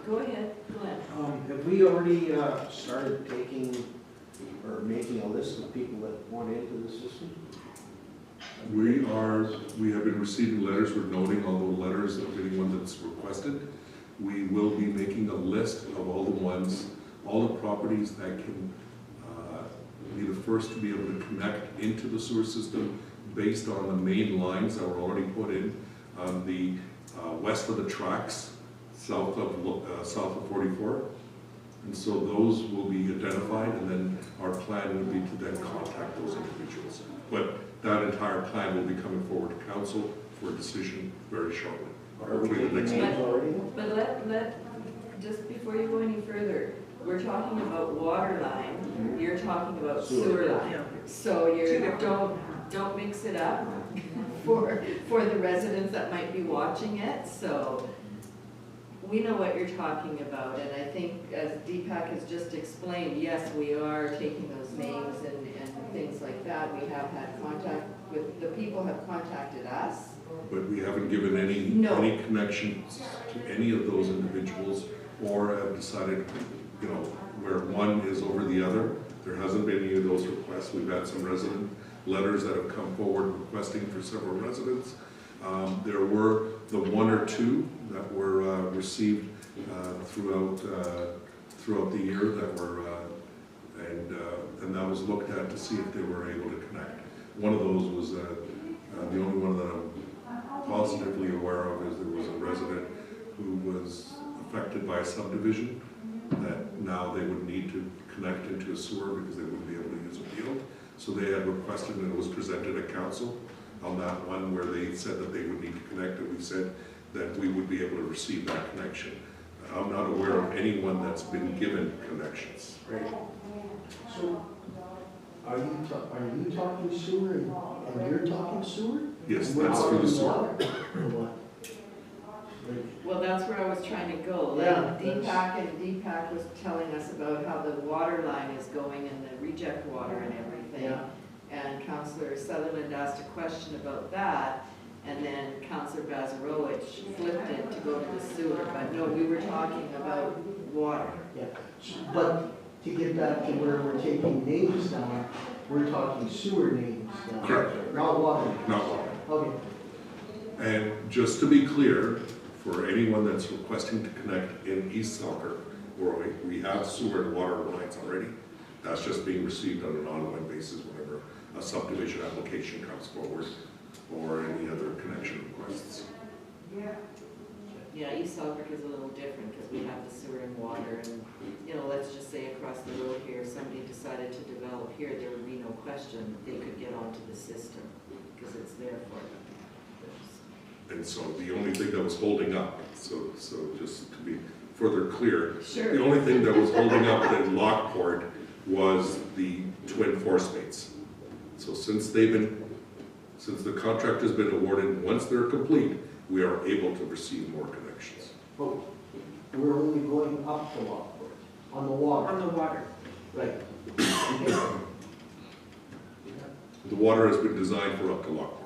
Go ahead, Glenn. Have we already started taking or making a list of people that want into the system? We have been receiving letters, we're noting all the letters of anyone that's requested. We will be making a list of all the properties that can be the first to be able to connect into the sewer system based on the main lines that were already put in on the west of the tracks, south of 44. And so those will be identified, and then our plan would be to then contact those individuals. But that entire plan will be coming forward to council for a decision very shortly. Are we Hopefully the taking next names month. already? But just before you go any further, we're talking about water line, you're talking about sewer line. So don't mix it up for the residents that might be watching it, so we know what you're talking about, and I think as Deepak has just explained, yes, we are taking those names and things like that. We have had contact with, the people have contacted us. But we haven't given any connections to any of those individuals, or have decided, where one is over the other. There hasn't been any of those requests. We've had some resident letters that have come forward requesting for several residents. There were the one or two that were received throughout the year that were, and that was looked at to see if they were able to connect. One of those was the only one that I'm positively aware of is there was a resident who was affected by a subdivision that now they would need to connect into a sewer because they wouldn't be able to use a field. So they had requested, and it was presented at council on that one where they said that they would need to connect, and we said that we would be able to receive that connection. I'm not aware of anyone that's been given connections. Right. So, are you talking sewer and you're talking sewer? Yes, And we're that's through the talking sewer. water? Or what? Right. Well, that's where I was trying to go. Like Yeah, Deepak was telling us about how the water line is going and the reject water and everything. Yeah. And Councillor Sutherland asked a question about that, and then Councillor Bazarowicz flipped it to go to the sewer. But no, we were talking about water. Yeah, but to get back to where we're taking names down, we're talking sewer names down. Correct. Not water. Not water. Okay. And just to be clear, for anyone that's requesting to connect in East Selkirk, where we have sewer and water lines already, that's just being received on an ongoing basis whenever a subdivision application comes forward or any other connection requests. Yeah, East Selkirk is a little different because we have the sewer and water, and, let's just say across the road here, if somebody decided to develop here, there would be no question they could get onto the system because it's there for them. And so the only thing that was holding up, so just to be further clear, Sure. the only thing that was holding up the Lockport was the twin force mains. So since the contract has been awarded, once they're complete, we are able to receive more connections. But we're only going up to Lockport, on the water. On the water. Right. The water has been designed for up to Lockport.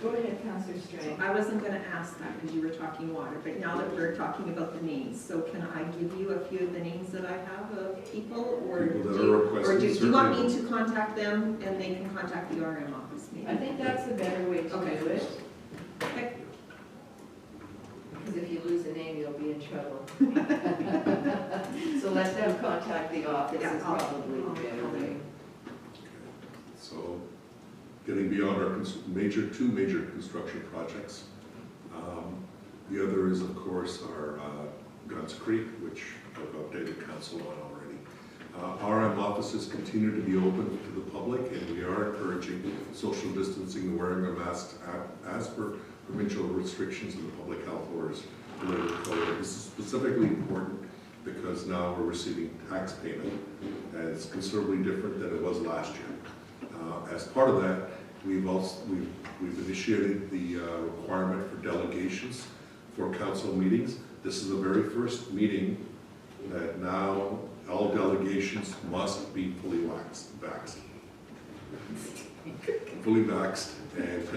Go ahead, Councillor Strange. I wasn't gonna ask that because you were talking water, but now that we're talking about the names, so can I give you a few of the names that I have of people, or People that do you- are requesting, or do you want me certainly. to contact them and they can contact the RM office I maybe? think that's a better way to Okay. do it, Okay. because if you lose a name, you'll be in trouble. So let them contact the office Yeah, is probably the better way. So, getting beyond our two major construction projects. The other is, of course, our Guns Creek, which I've updated council on already. RM offices continue to be open to the public, and we are encouraging social distancing and wearing of masks as per provincial restrictions in the public health orders related to COVID. This is specifically important because now we're receiving tax payment, and it's considerably different than it was last year. As part of that, we've initiated the requirement for delegations for council meetings. This is the very first meeting that now all delegations must be fully vaxxed. Fully vaxxed, and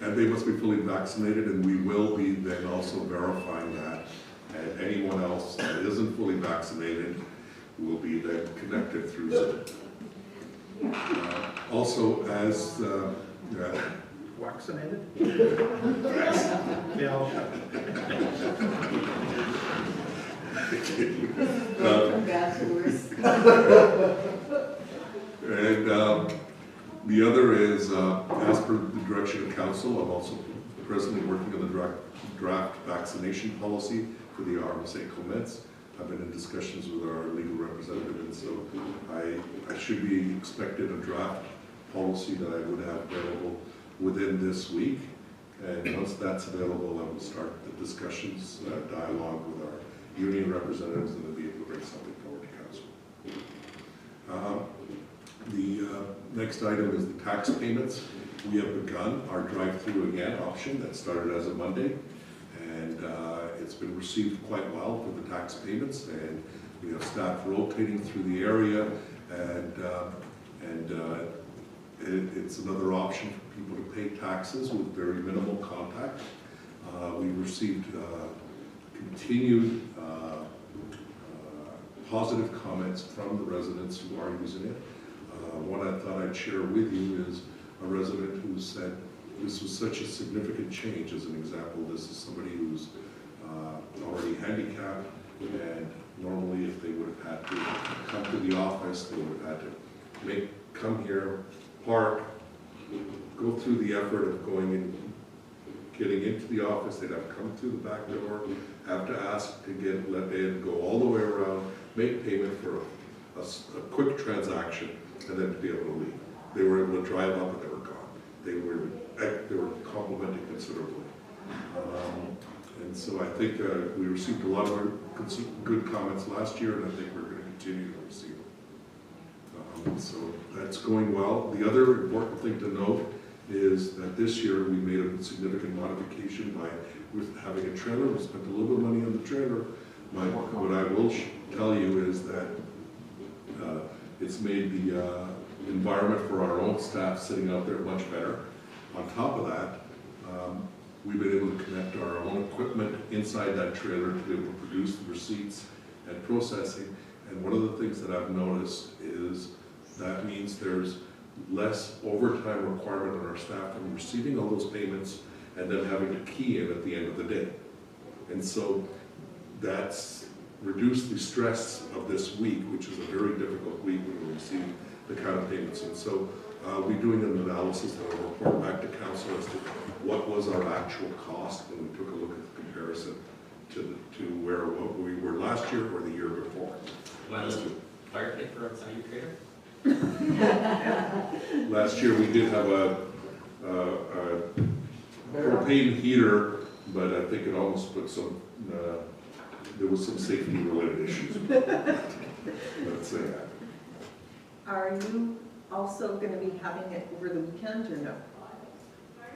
and they must be fully vaccinated, and we will be then also verifying that. And anyone else that isn't fully vaccinated will be then connected through Zoom. Also, as Vaccinated? yes. Yeah, I'll shut Going from bad to worse. And the other is, as per the direction of council, I'm also presently working on the draft vaccination policy for the RMSA Comets. I've been in discussions with our legal representative, and so I should be expected a draft policy that I would have available within this week. And once that's available, I will start the discussions, dialogue with our union representatives, and then be able to bring something forward to council. The next item is the tax payments. We have begun our drive-through again option that started as of Monday, and it's been received quite well for the tax payments, and we have staff rotating through the area, and it's another option for people to pay taxes with very minimal contact. We received continued positive comments from the residents who are using it. One I thought I'd share with you is a resident who said this was such a significant change. As an example, this is somebody who's already handicapped, and normally if they would have had to come to the office, they would have had to come here, park, go through the effort of going in, getting into the office. They'd have to come through the back door, have to ask to get let in, go all the way around, make payment for a quick transaction, and then to be able to leave. They were able to drive up and they were gone. They were complimented considerably. And so I think we received a lot of good comments last year, and I think we're going to continue to receive them. So that's going well. The other important thing to note is that this year we made a significant modification by having a trailer. We spent a little bit of money on the trailer. What I will tell you is that it's made the environment for our own staff sitting out there much better. On top of that, we've been able to connect our own equipment inside that trailer to be able to produce the receipts and processing. And one of the things that I've noticed is that means there's less overtime requirement on our staff from receiving all those payments and then having to key in at the end of the day. And so that's reduced the stress of this week, which is a very difficult week when we receive the kind of payments. And so we're doing an analysis that will report back to council as to what was our actual cost when we took a look at the comparison to what we were last year or the year before. Want a fire pit for outside your trailer? Last year we did have a propane heater, but I think it almost put some, there was some safety related issues. Let's say that. Are you also going to be having it over the weekend or no?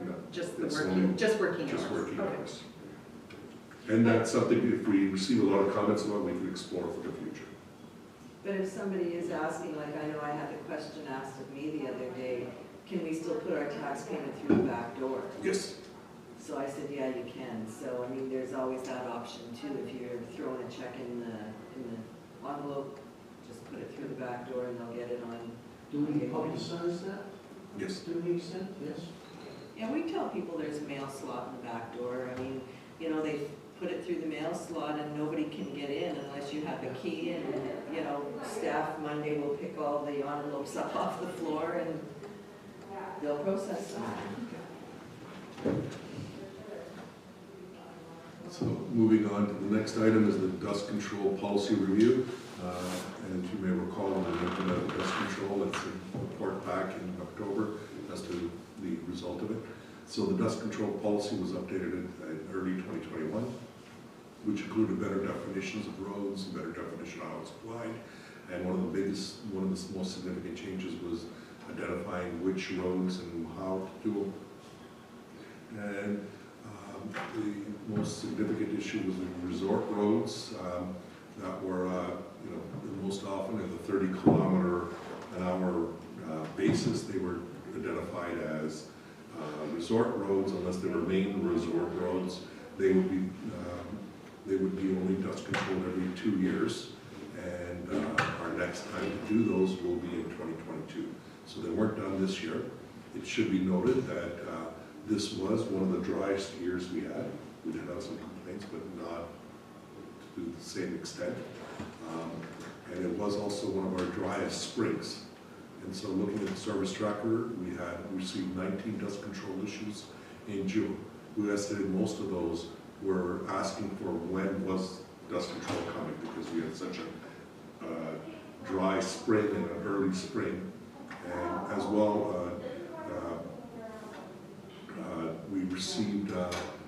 No, Just the it's working, only- just working hours? just working Okay. hours. And that's something, if we receive a lot of comments about, we can explore for the future. But if somebody is asking, like I know I had a question asked of me the other day, can we still put our tax payment through the back door? Yes. So I said, yeah, you can. So, I mean, there's always that option too. If you're throwing a check in the envelope, just put it through the back door and they'll get it on. Do we publicize that? Yes. To the extent, yes? Yeah, we tell people there's a mail slot in the back door. I mean, you know, they put it through the mail slot and nobody can get in unless you have a key, and, you know, staff Monday will pick all the envelopes up off the floor and they'll process them. So moving on to the next item is the dust control policy review. And you may recall, we implemented dust control, that's a report back in October as to the result of it. So the dust control policy was updated in early 2021, which included better definitions of roads, better definition of how it's applied. And one of the most significant changes was identifying which roads and how to do them. And the most significant issue was the resort roads that were, the most often at the 30-kilometer-an-hour basis. They were identified as resort roads, unless they were main resort roads. They would be only dust controlled every 2 years, and our next time to do those will be in 2022. So they weren't done this year. It should be noted that this was one of the driest years we had. We did have some complaints, but not to the same extent. And it was also one of our driest springs. And so looking at the service tracker, we had received 19 dust control issues in June. We estimated most of those were asking for when was dust control coming, because we had such a dry spring and an early spring. And as well, we received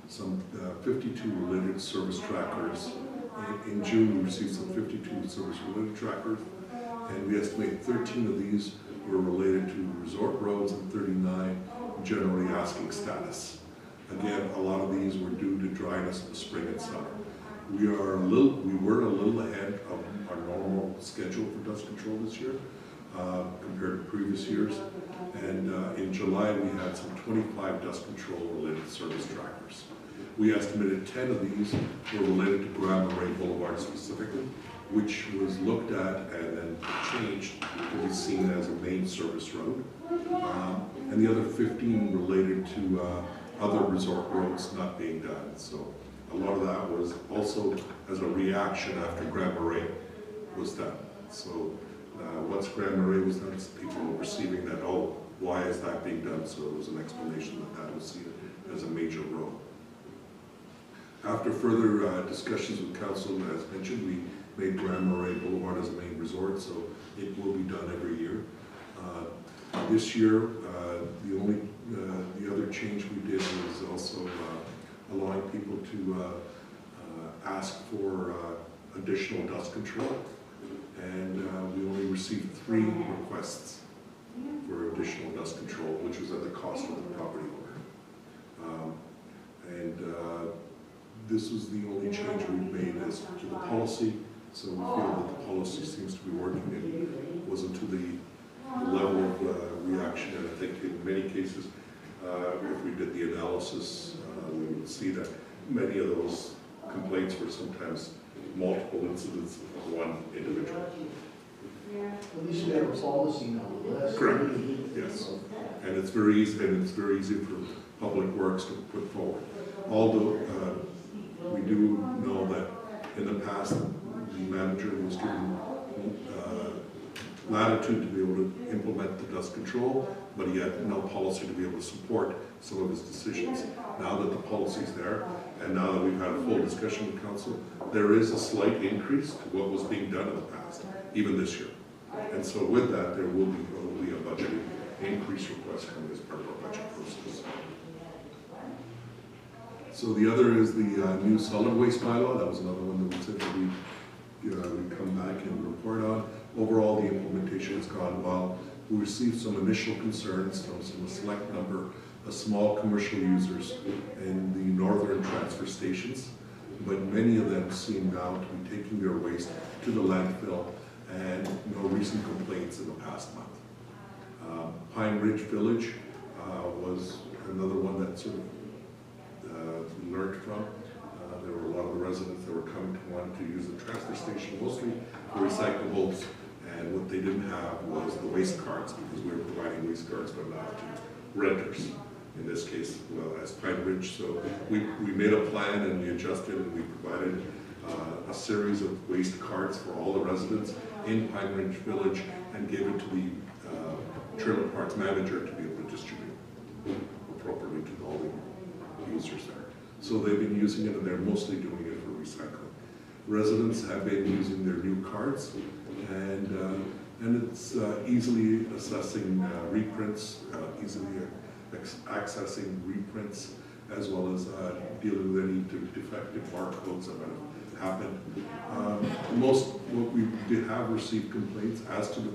some 52 related service trackers. In June, we received some 52 service-related trackers, and we estimate 13 of these were related to resort roads and 39 generally asking status. Again, a lot of these were due to dryness of the spring and summer. We were a little ahead of our normal schedule for dust control this year compared to previous years. And in July, we had some 25 dust control related service trackers. We estimated 10 of these were related to Grand Marais Boulevard specifically, which was looked at and then changed to be seen as a main service road. And the other 15 related to other resort roads not being done. So a lot of that was also as a reaction after Grand Marais was done. So once Grand Marais was done, people were perceiving that, oh, why is that being done? So there was an explanation that that was seen as a major road. After further discussions with council, as mentioned, we made Grand Marais Boulevard as a main resort, so it will be done every year. This year, the other change we did was also allowing people to ask for additional dust control, and we only received 3 requests for additional dust control, which was at the cost of the property owner. This was the only change we've made as to the policy, so we feel that the policy seems to be working. It wasn't to the level of reaction, and I think in many cases, if we did the analysis, we would see that many of those complaints were sometimes multiple incidents of one individual. At least we have a policy now. Correct, yes. And it's very easy, for Public Works to put forward. Although we do know that in the past, the manager was given latitude to be able to implement the dust control, but he had no policy to be able to support some of his decisions. Now that the policy's there, and now that we've had a full discussion with council, there is a slight increase to what was being done in the past, even this year. And so with that, there will be probably a budget increase request coming as part of our budget process. So the other is the new solid waste bylaw. That was another one that we said that we'd come back and report on. Overall, the implementation has gone well. We received some initial concerns from a select number of small commercial users in the northern transfer stations. but many of them seem now to be taking their waste to the landfill, and no recent complaints in the past month. Pine Ridge Village was another one that sort of learned from. There were a lot of the residents that were coming to want to use the transfer station mostly for recyclables, and what they didn't have was the waste cards, because we were providing waste cards but not to renters. In this case, well, as Pine Ridge. So we made a plan and we adjusted and we provided a series of waste cards for all the residents in Pine Ridge Village and gave it to the trailer parks manager to be able to distribute appropriately to all the users there. So they've been using it and they're mostly doing it for recycling. Residents have been using their new cards, and it's easily assessing reprints, easily accessing reprints, as well as dealing with any defective barcodes that might have happened. What we did have received complaints as to the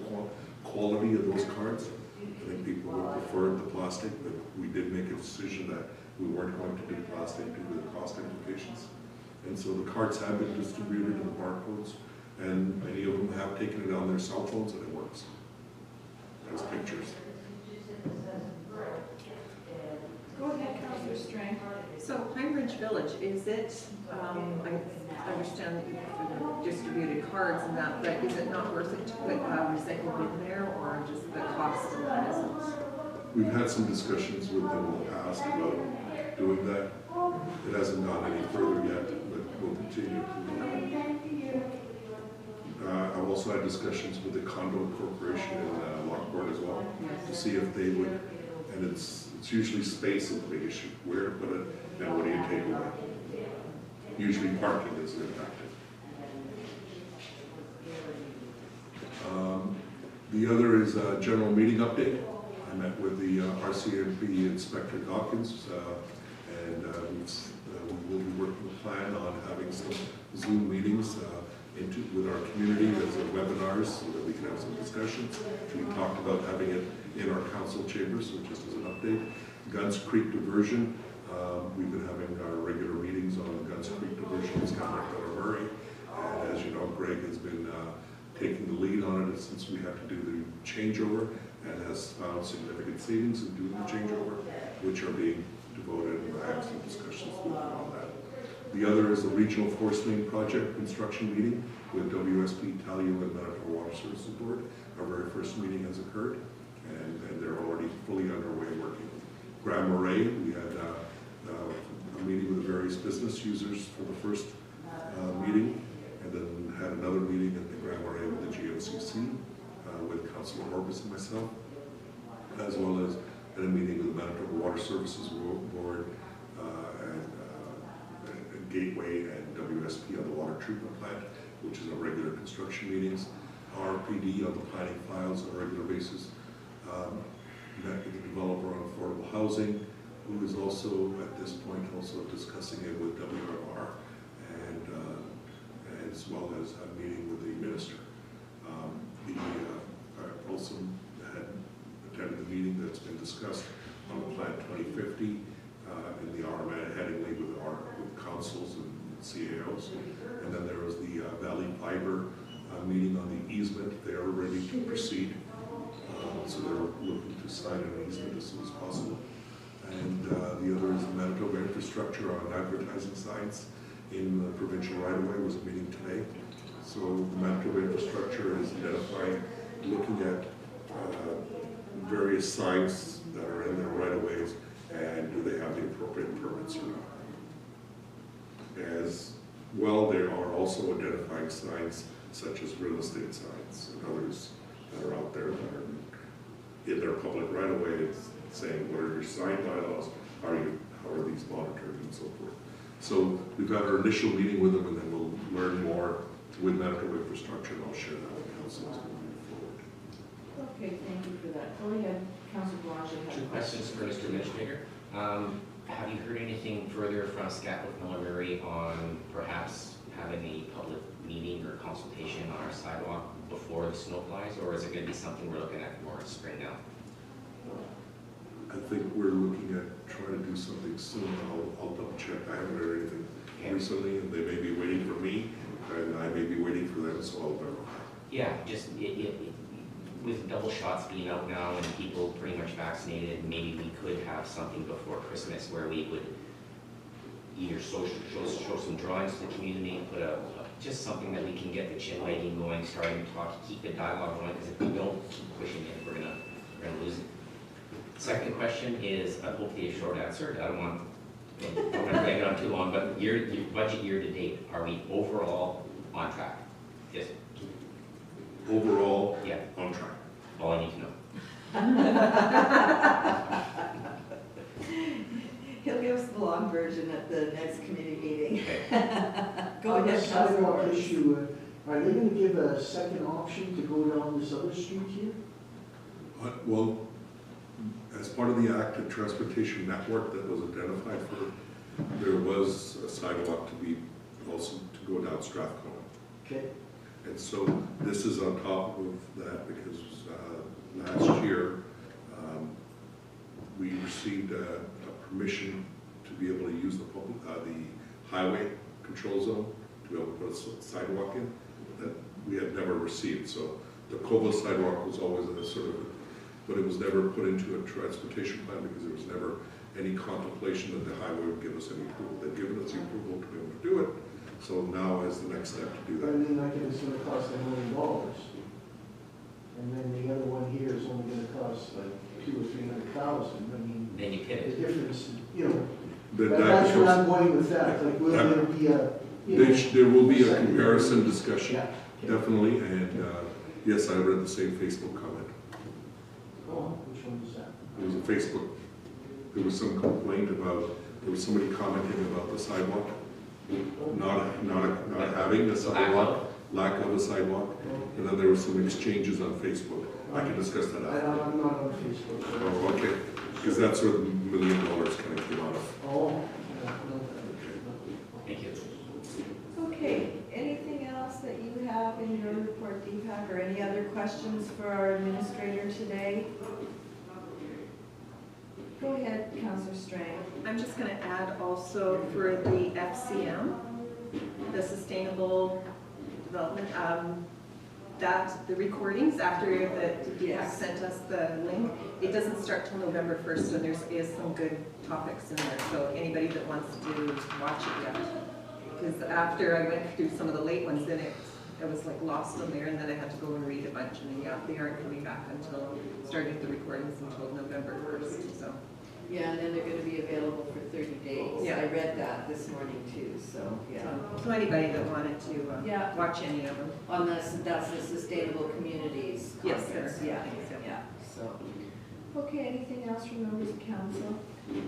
quality of those cards. I think people would prefer the plastic, but we did make a decision that we weren't going to do plastic due to the cost implications. And so the cards have been distributed and the barcodes, and many of them have taken it on their cell phones and it works as pictures. Go ahead, Councillor Strang. So Pine Ridge Village, is it, I understand that you've distributed cards and that, but is it not worth it to put recycled bin there, or just the cost of that isn't? We've had some discussions with them in the past about doing that. It hasn't gone any further yet, but we'll continue to. I've also had discussions with the condo corporation in Lockport as well, to see if they would, and it's usually space is the big issue. Where to put it, and what do you take away? Usually parking is impacted. The other is a general meeting update. I met with the RCMP Inspector Dawkins, and we will be working a plan on having some Zoom meetings with our community as webinars so that we can have some discussions. We talked about having it in our council chambers, so just as an update. Guns Creek Diversion, we've been having our regular meetings on Guns Creek Diversion. It's kind of like Murray, and as you know, Greg has been taking the lead on it since we had to do the changeover, and has found significant savings in doing the changeover, which are being devoted, and I have some discussions on that. The other is the Regional Force Main Project construction meeting with WSP, Talio, and Manitoba Water Services Board. Our very first meeting has occurred, and they're already fully underway working. Grand Marais, we had a meeting with the various business users for the first meeting, and then had another meeting at the Grand Marais with the GMCC, with Councilor Orbis and myself, as well as at a meeting with the Manitoba Water Services Board, and Gateway and WSP on the water treatment plant, which is our regular construction meetings. RPD on the planning files on a regular basis. Met with the developer on affordable housing, who is also at this point also discussing it with WMR, and as well as a meeting with the minister. I also had attended the meeting that's been discussed on the Plan 2050 in the RMA Headingley with councils and CAOs. And then there was the Valley Fiber meeting on the easement. They are ready to proceed. So they're looking to sign an easement as soon as possible. And the other is the Manitoba Infrastructure on advertising signs in the provincial right-of-way was a meeting today. So the Manitoba Infrastructure is identifying, looking at various signs that are in their right-of-ways, and do they have the appropriate permits or not. As well, they are also identifying signs such as real estate signs and others that are out there that are in their public right-of-way, saying what are your sign bylaws, how are these monitored, and so forth. So we've got our initial meeting with them, and then we'll learn more with Manitoba Infrastructure, and I'll share that with council as we move forward. Okay, thank you for that. Go ahead, Councilor Boulanger has a Two questions for Mr. Administrator. Have you heard anything further from Scatlick Miller Murray on perhaps having a public meeting or consultation on our sidewalk before the snow flies, or is it going to be something we're looking at more in spring now? I think we're looking at trying to do something soon. I'll double check. I haven't heard anything recently, and they may be waiting for me, and I may be waiting for them, so I'll verify. Yeah, just, with double shots being out now and people pretty much vaccinated, maybe we could have something before Christmas where we would either show some drawings to the community, put just something that we can get the chin wagging going, starting to talk, keep the dialogue going, because if we don't keep pushing it, we're gonna lose it. Second question is, hopefully a short answer, I don't want to drag it on too long, but your budget year to date, are we overall on track? Yes, Overall, yeah, on track. all I need to know. He'll give us the long version at the next committee meeting. Okay. Go On the ahead, sidewalk Councilor. issue, are they gonna give a second option to go down this other street here? Well, as part of the active transportation network that was identified for, there was a sidewalk to be also to go down Strathcona. Okay, And so this is on top of that because last year, we received a permission to be able to use the highway control zone to be able to put a sidewalk in that we had never received. So the Cobble sidewalk was always a sort of, but it was never put into a transportation plan because there was never any contemplation that the highway would give us any approval. They've given us the approval to be able to do it. So now is the next step to do I that. mean, like it's gonna cost $1 million. And then the other one here is only gonna cost like $200,000 or $300,000, I mean, Then you the pivot. difference, you know, That that's where becomes- I'm going with that, like, will there be a, you know. There will be a secondary- comparison discussion, Yeah. definitely, and yes, I read the same Facebook comment. Oh, which one is that? It was a Facebook, there was some complaint about, there was somebody commenting about the sidewalk, not having a sidewalk, lack of a sidewalk, and then there were some exchanges on Facebook. I can discuss that after. I'm not on Facebook. so- Oh, okay, because that's where the $1 million kind of came out of. Oh, no. Thank you. Okay, anything else that you have in your report, Deepak, or any other questions for our administrator today? Go ahead, Councillor Strang. I'm just gonna add also for the FCM, the Sustainable Development, that the recordings after that Deepak Yes. sent us the link, it doesn't start till November 1st, and is some good topics in there, so anybody that wants to watch it yet. Because after I went through some of the late ones, then it was like lost on there, and then I had to go and read a bunch, and yeah, they aren't coming back until, starting the recordings until November 1st, so. Yeah, and then they're gonna be available for 30 days. Yeah. I read that this morning too, so, yeah. So anybody that wanted to Yeah. watch any of them. On this, that's the Sustainable Communities Yes, Conference. sir. Yeah, Yes, yeah. yeah, so. Okay, anything else from members of council?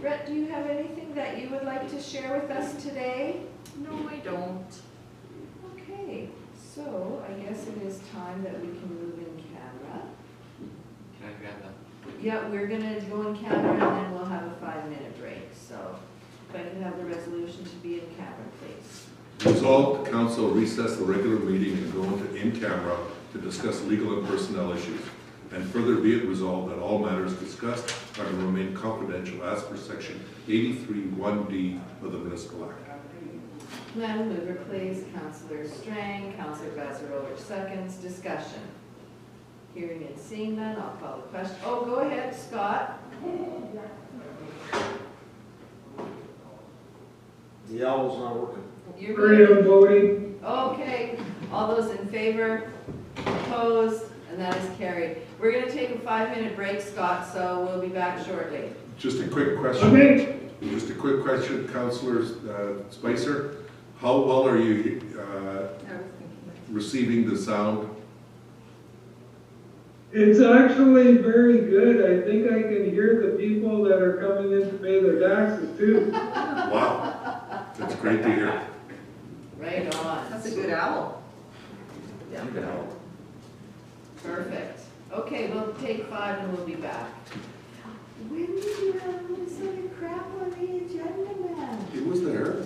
Brett, do you have anything that you would like to share with us today? No, I don't. Okay, so I guess it is time that we can move in camera. Can I grab that? Yeah, we're gonna go in camera and then we'll have a 5-minute break, so if I can have the resolution to be in camera, please. Resolved, the council recess the regular meeting and go into in-camera to discuss legal and personnel issues. And further be it resolved that all matters discussed are to remain confidential as per section 83(1)(d) of the Municipal Act. Madam Mover, please. Councillor Strang, Councillor Vazzarowicz seconds. Discussion. Hearing and seeing none, I'll call the question. Oh, go ahead, Scott. The owl's not working. You're Hurry, good. I'm voting. Okay, all those in favor, opposed, and that is carried. We're gonna take a 5-minute break, Scott, so we'll be back shortly. Just a quick question. Okay, Just a quick question, Councillor Spicer. How well are you I was thinking. receiving the sound? it's actually very good. I think I can hear the people that are coming in to pay their taxes too. Wow, that's great to hear. Right on. That's a good owl. Yeah. Perfect. Okay, we'll take 5 and we'll be back. When did you have this sort of crap on the agenda, man? It was there.